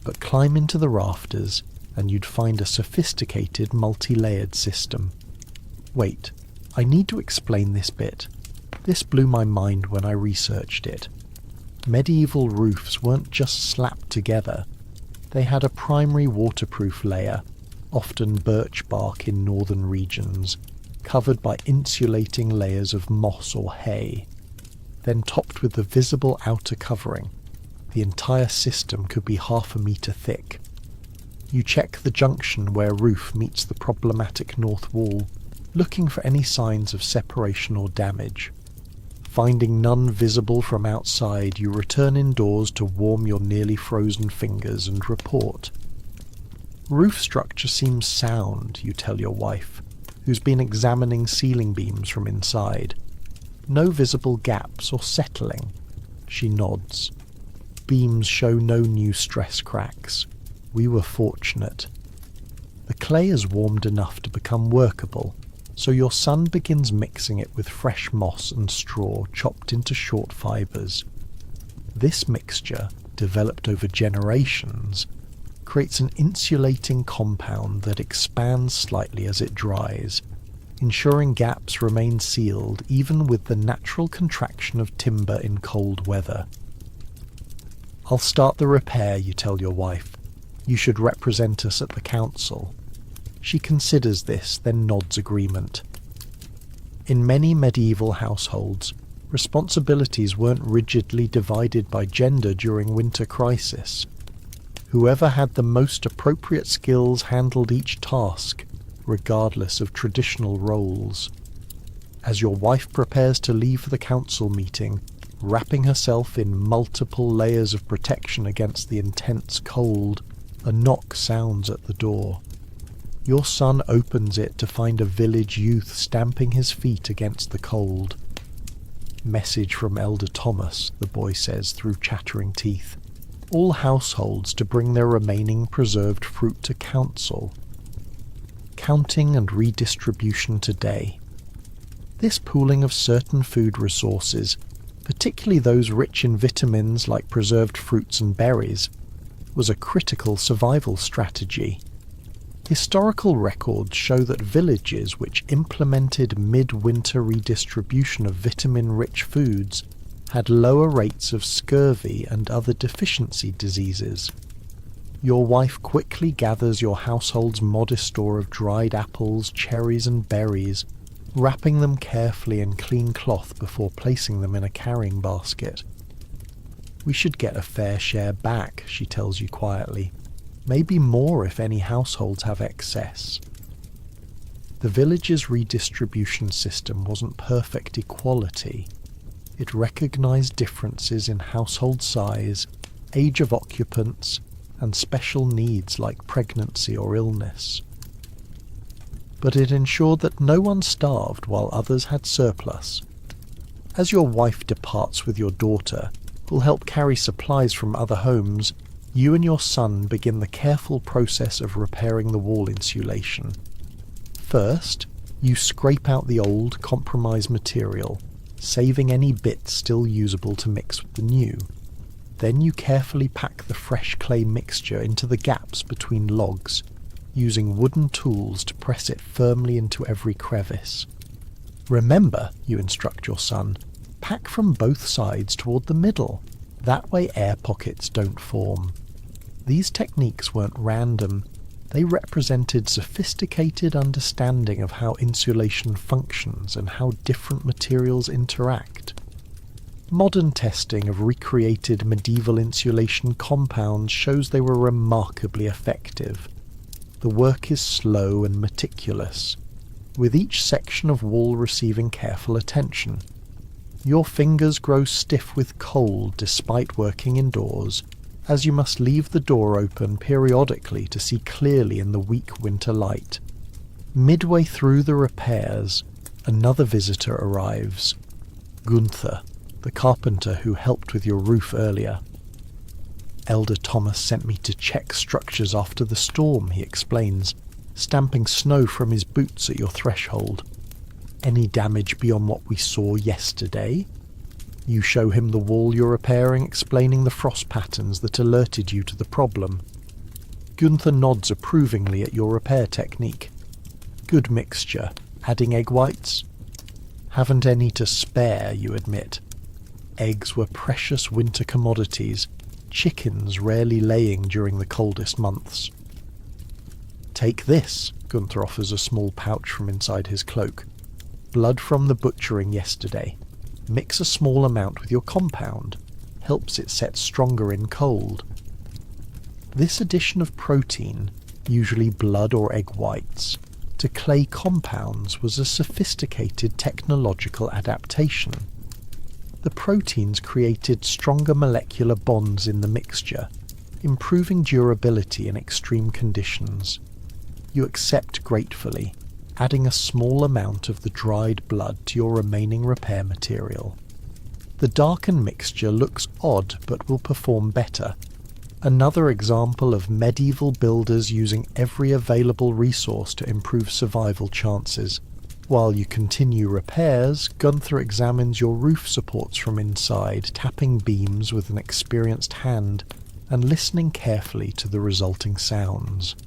But climb into the rafters and you'd find a sophisticated multi-layered system. Wait, I need to explain this bit. This blew my mind when I researched it. Medieval roofs weren't just slapped together. They had a primary waterproof layer, often birch bark in northern regions, covered by insulating layers of moss or hay, then topped with the visible outer covering. The entire system could be 1/2 metre thick. You check the junction where roof meets the problematic north wall, looking for any signs of separation or damage. Finding none visible from outside, you return indoors to warm your nearly frozen fingers and report. Roof structure seems sound, you tell your wife, who's been examining ceiling beams from inside. No visible gaps or settling. She nods. Beams show no new stress cracks. We were fortunate. The clay is warmed enough to become workable, so your son begins mixing it with fresh moss and straw chopped into short fibres. This mixture, developed over generations, creates an insulating compound that expands slightly as it dries, ensuring gaps remain sealed even with the natural contraction of timber in cold weather. I'll start the repair, you tell your wife. You should represent us at the council. She considers this, then nods agreement. In many medieval households, responsibilities weren't rigidly divided by gender during winter crisis. Whoever had the most appropriate skills handled each task, regardless of traditional roles. As your wife prepares to leave the council meeting, wrapping herself in multiple layers of protection against the intense cold, a knock sounds at the door. Your son opens it to find a village youth stamping his feet against the cold. Message from Elder Thomas, the boy says through chattering teeth. All households to bring their remaining preserved fruit to council. Counting and redistribution today. This pooling of certain food resources, particularly those rich in vitamins like preserved fruits and berries, was a critical survival strategy. Historical records show that villages which implemented mid-winter redistribution of vitamin-rich foods had lower rates of scurvy and other deficiency diseases. Your wife quickly gathers your household's modest store of dried apples, cherries and berries, wrapping them carefully in clean cloth before placing them in a carrying basket. We should get a fair share back, she tells you quietly. Maybe more if any households have excess. The village's redistribution system wasn't perfect equality. It recognized differences in household size, age of occupants, and special needs like pregnancy or illness. But it ensured that no one starved while others had surplus. As your wife departs with your daughter, who'll help carry supplies from other homes, you and your son begin the careful process of repairing the wall insulation. First, you scrape out the old, compromised material, saving any bits still usable to mix with the new. Then you carefully pack the fresh clay mixture into the gaps between logs, using wooden tools to press it firmly into every crevice. Remember, you instruct your son, pack from both sides toward the middle. That way air pockets don't form. These techniques weren't random. They represented sophisticated understanding of how insulation functions and how different materials interact. Modern testing of recreated medieval insulation compounds shows they were remarkably effective. The work is slow and meticulous, with each section of wall receiving careful attention. Your fingers grow stiff with cold despite working indoors, as you must leave the door open periodically to see clearly in the weak winter light. Midway through the repairs, another visitor arrives. Gunther, the carpenter who helped with your roof earlier. Elder Thomas sent me to check structures after the storm, he explains, stamping snow from his boots at your threshold. Any damage beyond what we saw yesterday? You show him the wall you're repairing, explaining the frost patterns that alerted you to the problem. Gunther nods approvingly at your repair technique. Good mixture. Adding egg whites? Haven't any to spare, you admit. Eggs were precious winter commodities, chickens rarely laying during the coldest months. Take this, Gunther offers a small pouch from inside his cloak. Blood from the butchering yesterday. Mix a small amount with your compound. Helps it set stronger in cold. This addition of protein, usually blood or egg whites, to clay compounds was a sophisticated technological adaptation. The proteins created stronger molecular bonds in the mixture, improving durability in extreme conditions. You accept gratefully, adding a small amount of the dried blood to your remaining repair material. The darkened mixture looks odd but will perform better. Another example of medieval builders using every available resource to improve survival chances. While you continue repairs, Gunther examines your roof supports from inside, tapping beams with an experienced hand and listening carefully to the resulting sounds.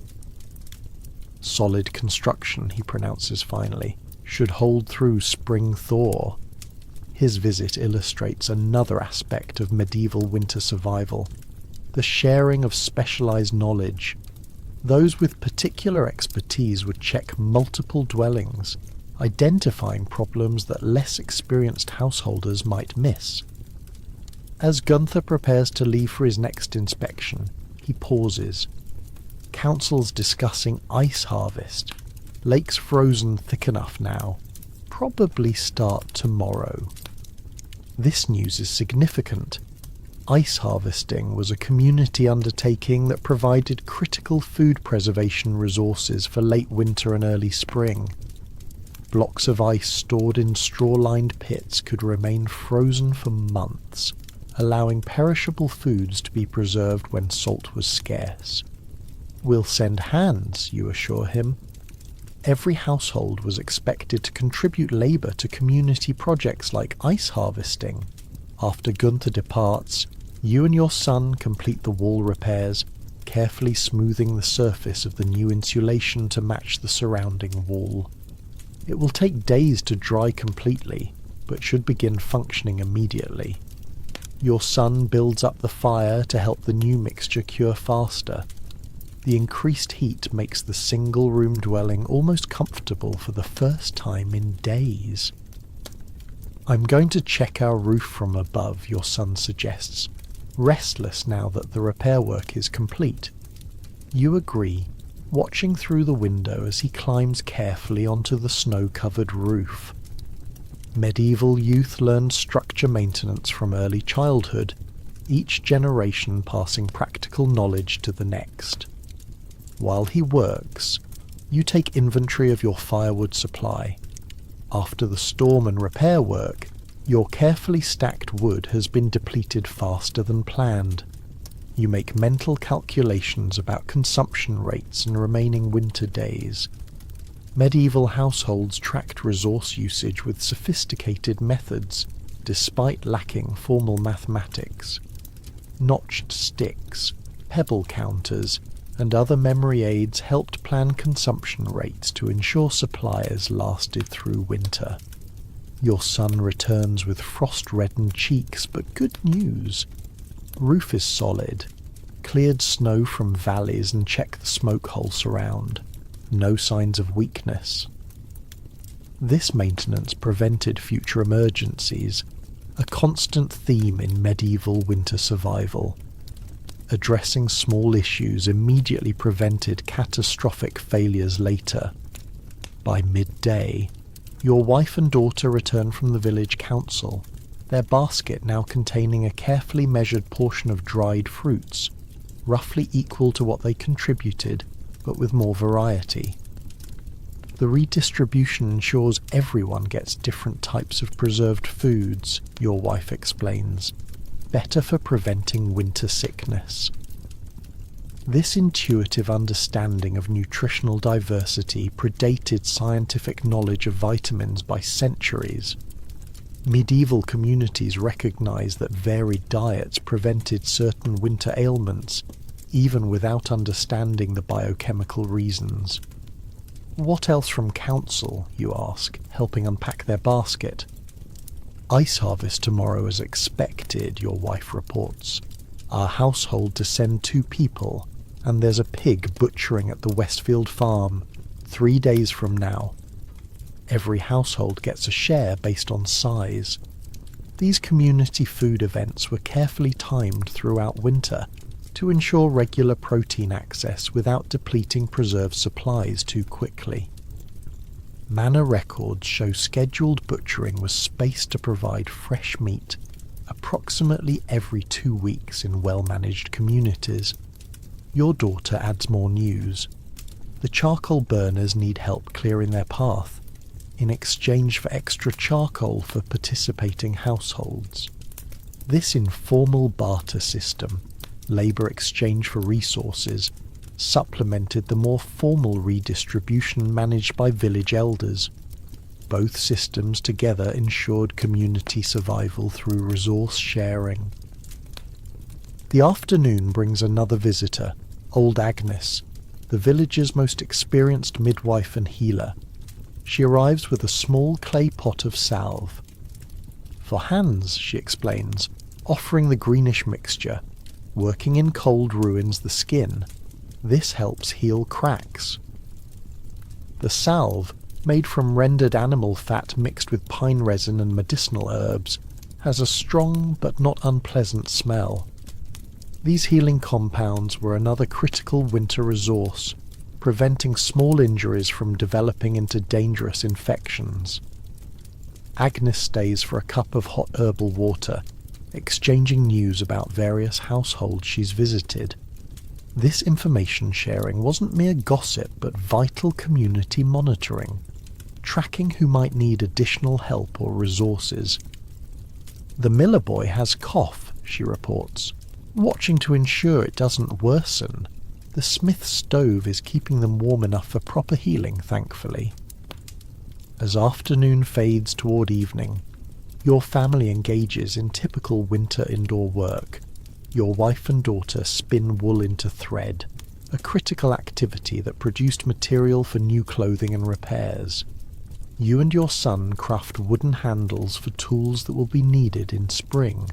Solid construction, he pronounces finally, should hold through spring thaw. His visit illustrates another aspect of medieval winter survival. The sharing of specialized knowledge. Those with particular expertise would check multiple dwellings, identifying problems that less experienced householders might miss. As Gunther prepares to leave for his next inspection, he pauses. Council's discussing ice harvest. Lakes frozen thick enough now. Probably start tomorrow. This news is significant. Ice harvesting was a community undertaking that provided critical food preservation resources for late winter and early spring. Blocks of ice stored in straw-lined pits could remain frozen for months, allowing perishable foods to be preserved when salt was scarce. We'll send hands, you assure him. Every household was expected to contribute labour to community projects like ice harvesting. After Gunther departs, you and your son complete the wall repairs, carefully smoothing the surface of the new insulation to match the surrounding wall. It will take days to dry completely, but should begin functioning immediately. Your son builds up the fire to help the new mixture cure faster. The increased heat makes the single-room dwelling almost comfortable for the first time in days. I'm going to check our roof from above, your son suggests, restless now that the repair work is complete. You agree, watching through the window as he climbs carefully onto the snow-covered roof. Medieval youth learned structure maintenance from early childhood, each generation passing practical knowledge to the next. While he works, you take inventory of your firewood supply. After the storm and repair work, your carefully stacked wood has been depleted faster than planned. You make mental calculations about consumption rates and remaining winter days. Medieval households tracked resource usage with sophisticated methods, despite lacking formal mathematics. Notched sticks, pebble counters, and other memory aids helped plan consumption rates to ensure supplies lasted through winter. Your son returns with frost-reddened cheeks, but good news. Roof is solid. Cleared snow from valleys and check the smoke hole surround. No signs of weakness. This maintenance prevented future emergencies, a constant theme in medieval winter survival. Addressing small issues immediately prevented catastrophic failures later. By midday, your wife and daughter return from the village council, their basket now containing a carefully measured portion of dried fruits, roughly equal to what they contributed, but with more variety. The redistribution ensures everyone gets different types of preserved foods, your wife explains, better for preventing winter sickness. This intuitive understanding of nutritional diversity predated scientific knowledge of vitamins by centuries. Medieval communities recognized that varied diets prevented certain winter ailments, even without understanding the biochemical reasons. What else from council, you ask, helping unpack their basket? Ice harvest tomorrow as expected, your wife reports. Our household to send 2 people, and there's a pig butchering at the Westfield farm 3 days from now. Every household gets a share based on size. These community food events were carefully timed throughout winter to ensure regular protein access without depleting preserved supplies too quickly. Manor records show scheduled butchering was spaced to provide fresh meat approximately every 2 weeks in well-managed communities. Your daughter adds more news. The charcoal burners need help clearing their path, in exchange for extra charcoal for participating households. This informal barter system, labour exchange for resources, supplemented the more formal redistribution managed by village elders. Both systems together ensured community survival through resource sharing. The afternoon brings another visitor, old Agnes, the village's most experienced midwife and healer. She arrives with a small clay pot of salve. For hands, she explains, offering the greenish mixture. Working in cold ruins the skin. This helps heal cracks. The salve, made from rendered animal fat mixed with pine resin and medicinal herbs, has a strong but not unpleasant smell. These healing compounds were another critical winter resource, preventing small injuries from developing into dangerous infections. Agnes stays for a cup of hot herbal water, exchanging news about various households she's visited. This information sharing wasn't mere gossip but vital community monitoring, tracking who might need additional help or resources. The miller boy has cough, she reports, watching to ensure it doesn't worsen. The smith stove is keeping them warm enough for proper healing, thankfully. As afternoon fades toward evening, your family engages in typical winter indoor work. Your wife and daughter spin wool into thread, a critical activity that produced material for new clothing and repairs. You and your son craft wooden handles for tools that will be needed in spring.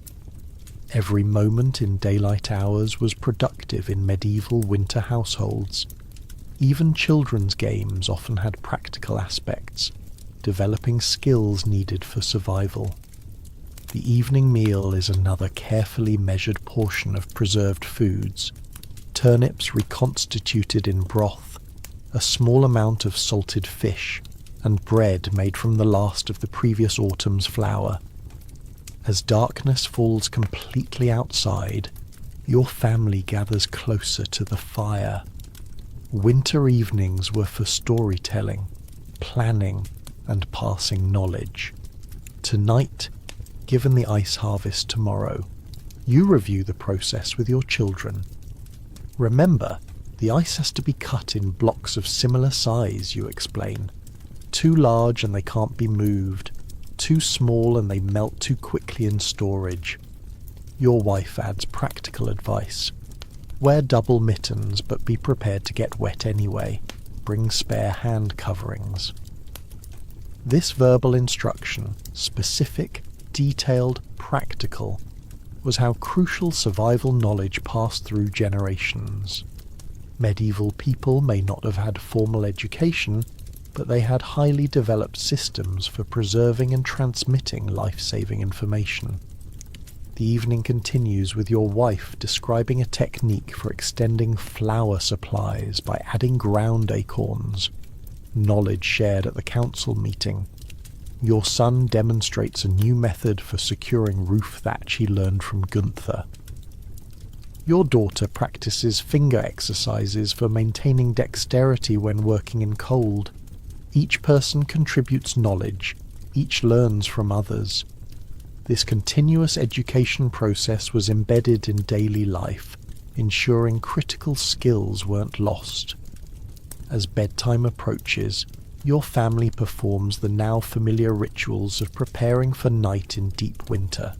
Every moment in daylight hours was productive in medieval winter households. Even children's games often had practical aspects, developing skills needed for survival. The evening meal is another carefully measured portion of preserved foods, turnips reconstituted in broth, a small amount of salted fish, and bread made from the last of the previous autumn's flour. As darkness falls completely outside, your family gathers closer to the fire. Winter evenings were for storytelling, planning, and passing knowledge. Tonight, given the ice harvest tomorrow, you review the process with your children. Remember, the ice has to be cut in blocks of similar size, you explain. Too large and they can't be moved. Too small and they melt too quickly in storage. Your wife adds practical advice. Wear double mittens, but be prepared to get wet anyway. Bring spare hand coverings. This verbal instruction, specific, detailed, practical, was how crucial survival knowledge passed through generations. Medieval people may not have had formal education, but they had highly developed systems for preserving and transmitting life-saving information. The evening continues with your wife describing a technique for extending flour supplies by adding ground acorns, knowledge shared at the council meeting. Your son demonstrates a new method for securing roof thatch he learned from Gunther. Your daughter practices finger exercises for maintaining dexterity when working in cold. Each person contributes knowledge, each learns from others. This continuous education process was embedded in daily life, ensuring critical skills weren't lost. As bedtime approaches, your family performs the now familiar rituals of preparing for night in deep winter.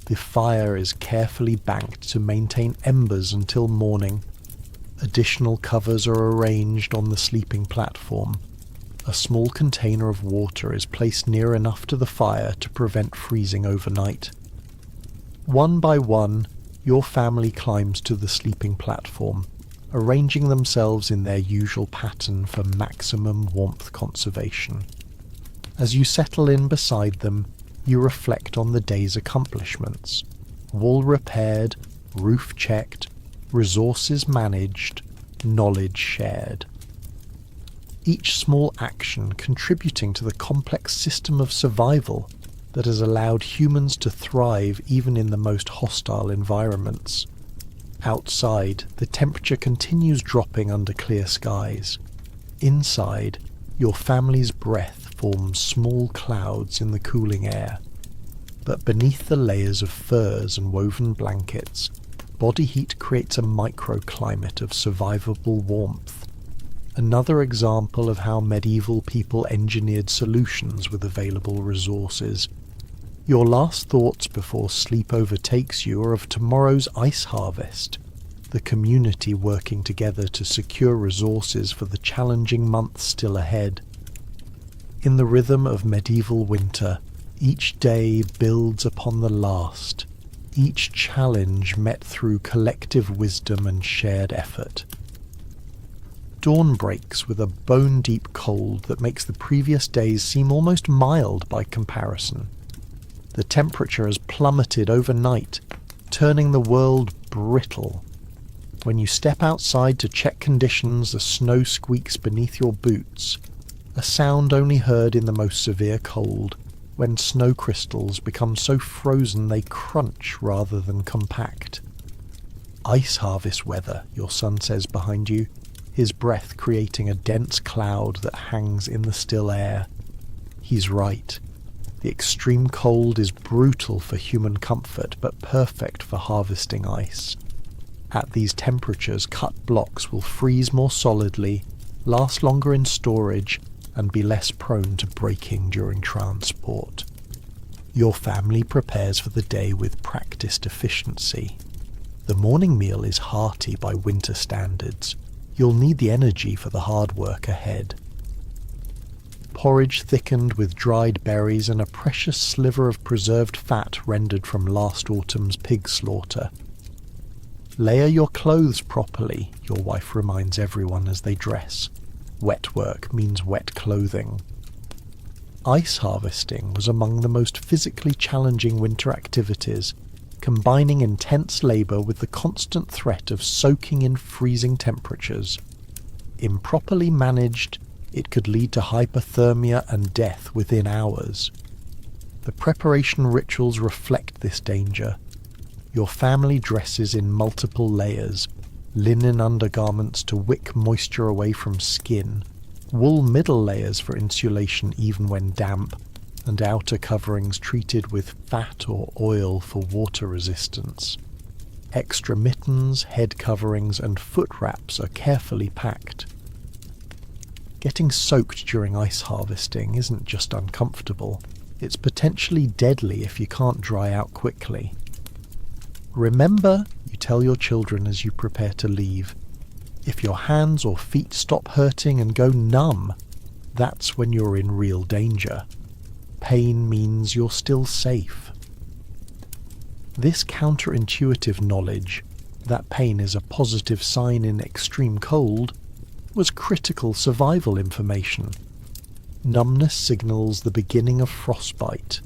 The fire is carefully banked to maintain embers until morning. Additional covers are arranged on the sleeping platform. A small container of water is placed near enough to the fire to prevent freezing overnight. One by one, your family climbs to the sleeping platform, arranging themselves in their usual pattern for maximum warmth conservation. As you settle in beside them, you reflect on the day's accomplishments. Wall repaired, roof checked, resources managed, knowledge shared. Each small action contributing to the complex system of survival that has allowed humans to thrive even in the most hostile environments. Outside, the temperature continues dropping under clear skies. Inside, your family's breath forms small clouds in the cooling air. But beneath the layers of furs and woven blankets, body heat creates a microclimate of survivable warmth. Another example of how medieval people engineered solutions with available resources. Your last thoughts before sleep overtakes you are of tomorrow's ice harvest, the community working together to secure resources for the challenging months still ahead. In the rhythm of medieval winter, each day builds upon the last, each challenge met through collective wisdom and shared effort. Dawn breaks with a bone-deep cold that makes the previous days seem almost mild by comparison. The temperature has plummeted overnight, turning the world brittle. When you step outside to check conditions, the snow squeaks beneath your boots, a sound only heard in the most severe cold, when snow crystals become so frozen they crunch rather than compact. Ice harvest weather, your son says behind you, his breath creating a dense cloud that hangs in the still air. He's right. The extreme cold is brutal for human comfort, but perfect for harvesting ice. At these temperatures, cut blocks will freeze more solidly, last longer in storage, and be less prone to breaking during transport. Your family prepares for the day with practiced efficiency. The morning meal is hearty by winter standards. You'll need the energy for the hard work ahead. Porridge thickened with dried berries and a precious sliver of preserved fat rendered from last autumn's pig slaughter. Layer your clothes properly, your wife reminds everyone as they dress. Wet work means wet clothing. Ice harvesting was among the most physically challenging winter activities, combining intense labour with the constant threat of soaking in freezing temperatures. Improperly managed, it could lead to hypothermia and death within hours. The preparation rituals reflect this danger. Your family dresses in multiple layers, linen undergarments to wick moisture away from skin, wool middle layers for insulation even when damp, and outer coverings treated with fat or oil for water resistance. Extra mittens, head coverings, and foot wraps are carefully packed. Getting soaked during ice harvesting isn't just uncomfortable, it's potentially deadly if you can't dry out quickly. Remember, you tell your children as you prepare to leave, if your hands or feet stop hurting and go numb, that's when you're in real danger. Pain means you're still safe. This counterintuitive knowledge, that pain is a positive sign in extreme cold, was critical survival information. Numbness signals the beginning of frostbite,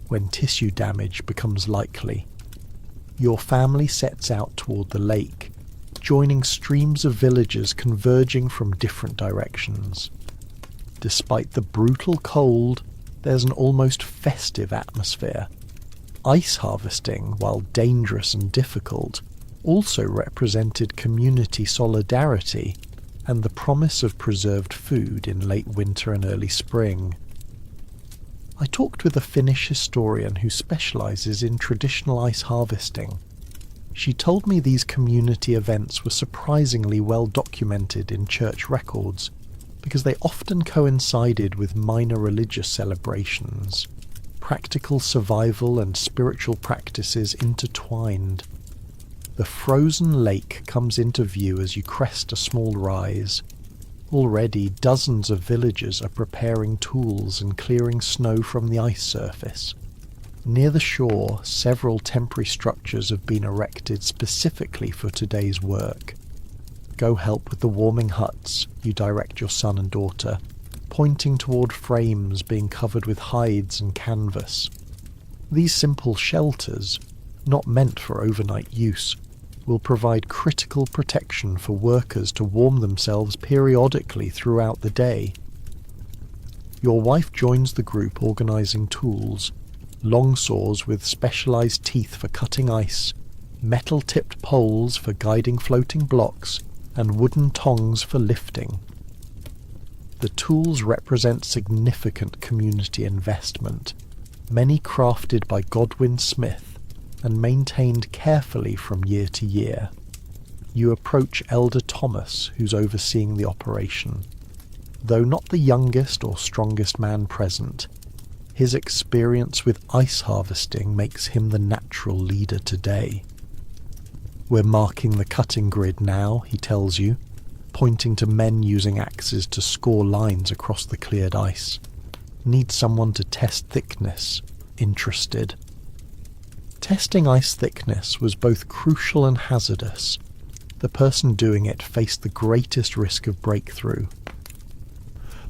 when tissue damage becomes likely. Your family sets out toward the lake, joining streams of villagers converging from different directions. Despite the brutal cold, there's an almost festive atmosphere. Ice harvesting, while dangerous and difficult, also represented community solidarity, and the promise of preserved food in late winter and early spring. I talked with a Finnish historian who specialises in traditional ice harvesting. She told me these community events were surprisingly well documented in church records because they often coincided with minor religious celebrations, practical survival and spiritual practices intertwined. The frozen lake comes into view as you crest a small rise. Already dozens of villagers are preparing tools and clearing snow from the ice surface. Near the shore, several temporary structures have been erected specifically for today's work. Go help with the warming huts, you direct your son and daughter, pointing toward frames being covered with hides and canvas. These simple shelters, not meant for overnight use, will provide critical protection for workers to warm themselves periodically throughout the day. Your wife joins the group organising tools, long saws with specialised teeth for cutting ice, metal-tipped poles for guiding floating blocks, and wooden tongs for lifting. The tools represent significant community investment, many crafted by Godwin Smith and maintained carefully from year to year. You approach Elder Thomas, who's overseeing the operation. Though not the youngest or strongest man present, his experience with ice harvesting makes him the natural leader today. We're marking the cutting grid now, he tells you, pointing to men using axes to score lines across the cleared ice. Need someone to test thickness. Interested. Testing ice thickness was both crucial and hazardous. The person doing it faced the greatest risk of breakthrough.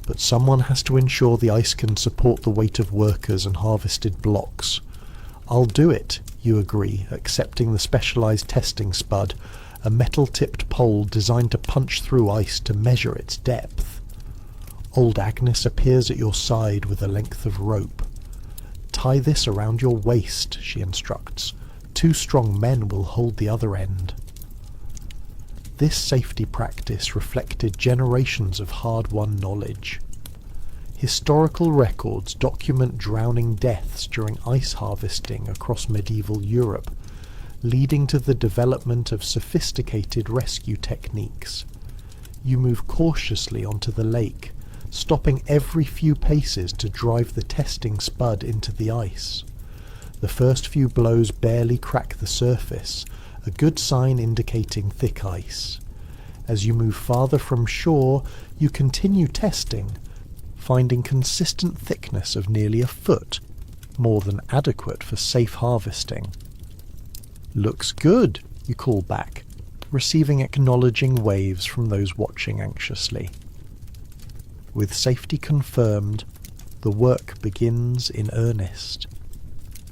But someone has to ensure the ice can support the weight of workers and harvested blocks. I'll do it, you agree, accepting the specialised testing spud, a metal-tipped pole designed to punch through ice to measure its depth. Old Agnes appears at your side with a length of rope. Tie this around your waist, she instructs. 2 strong men will hold the other end. This safety practice reflected generations of hard-won knowledge. Historical records document drowning deaths during ice harvesting across medieval Europe, leading to the development of sophisticated rescue techniques. You move cautiously onto the lake, stopping every few paces to drive the testing spud into the ice. The first few blows barely crack the surface, a good sign indicating thick ice. As you move farther from shore, you continue testing, finding consistent thickness of nearly a foot, more than adequate for safe harvesting. Looks good, you call back, receiving acknowledging waves from those watching anxiously. With safety confirmed, the work begins in earnest.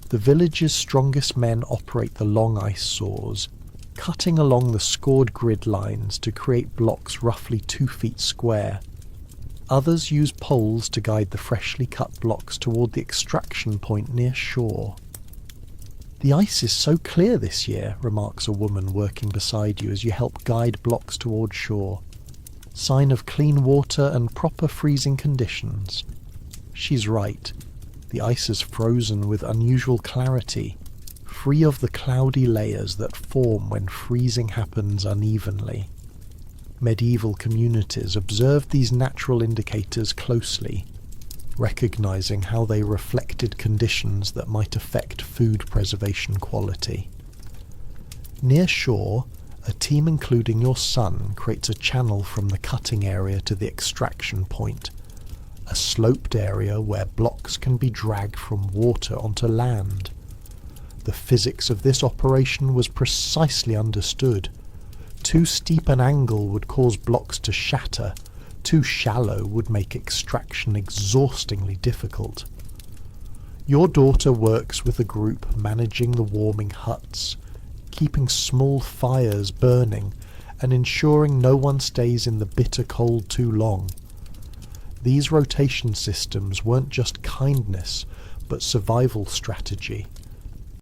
The village's strongest men operate the long ice saws, cutting along the scored grid lines to create blocks roughly 2 feet square. Others use poles to guide the freshly cut blocks toward the extraction point near shore. The ice is so clear this year, remarks a woman working beside you as you help guide blocks toward shore. Sign of clean water and proper freezing conditions. She's right. The ice is frozen with unusual clarity, free of the cloudy layers that form when freezing happens unevenly. Medieval communities observed these natural indicators closely, recognizing how they reflected conditions that might affect food preservation quality. Near shore, a team including your son creates a channel from the cutting area to the extraction point, a sloped area where blocks can be dragged from water onto land. The physics of this operation was precisely understood. Too steep an angle would cause blocks to shatter, too shallow would make extraction exhaustingly difficult. Your daughter works with a group managing the warming huts, keeping small fires burning and ensuring no one stays in the bitter cold too long. These rotation systems weren't just kindness, but survival strategy.